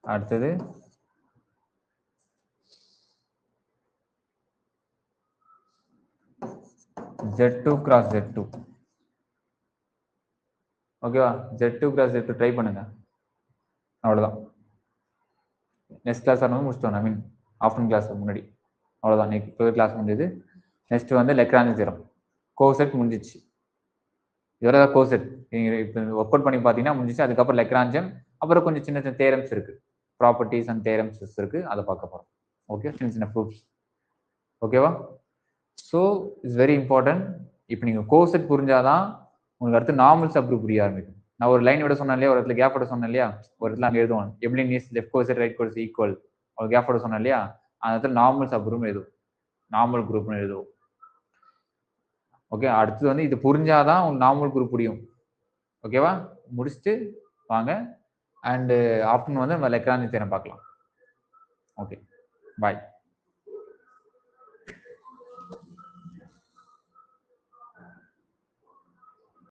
அடுத்தது Z2 cross Z2. ஓகேவா? Z2 cross Z2 ட்ரை பண்ணுங்க. அவ்வளோதான். நெக்ஸ்ட் கிளாஸ் ஆனது முடிச்சிட்டோம். ஐ மீன் ஆஃப்டர்நூன் கிளாஸ் முன்னாடி. அவ்வளோதான். இப்போ கிளாஸ் முடிஞ்சது. நெக்ஸ்ட் வந்து லெக்ராஞ்சி தியரம். கோசெட் முடிஞ்சிச்சு. இதோட கோசெட் நீங்கள் இப்போ ஒர்க் அவுட் பண்ணி பார்த்தீங்கன்னா முடிஞ்சிச்சு. அதுக்கப்புறம் லெக்ராஞ்சம், அப்புறம் கொஞ்சம் சின்ன சின்ன தேரம்ஸ் இருக்கு, ப்ராப்பர்ட்டிஸ் அண்ட் தேரம்ஸ் இருக்கு, அதை பார்க்க போகிறோம். ஓகே, சின்ன சின்ன ப்ரூஃப்ஸ். ஓகேவா? So it's very important. இப்போ நீங்கள் கோசெட் புரிஞ்சாதான் உங்களுக்கு அடுத்து நார்மல் சப்ரூப் புரிய ஆரம்பிக்கும். நான் ஒரு லைன் விட சொன்னேன் இல்லையா, ஒரு இடத்துல கேப் விட சொன்னேன் இல்லையா, ஒரு இடத்துல அங்கே எழுதுவோம் abelian is left coset right coset equal, ஒரு கேப் விட சொன்னேன் இல்லையா, அந்த இடத்துல நார்மல் சப்ரூப் எழுதுவோம், நார்மல் குரூப்னு எழுதுவோம். ஓகே, அடுத்தது வந்து இது புரிஞ்சாதான் உங்களுக்கு நார்மல் குரூப் புரியும். ஓகேவா? முடிச்சுட்டு வாங்க. அண்டு ஆஃப்டர்நூன் வந்து நம்ம லெக்ராஞ்சி தியரம் பார்க்கலாம். ஓகே, பாய்.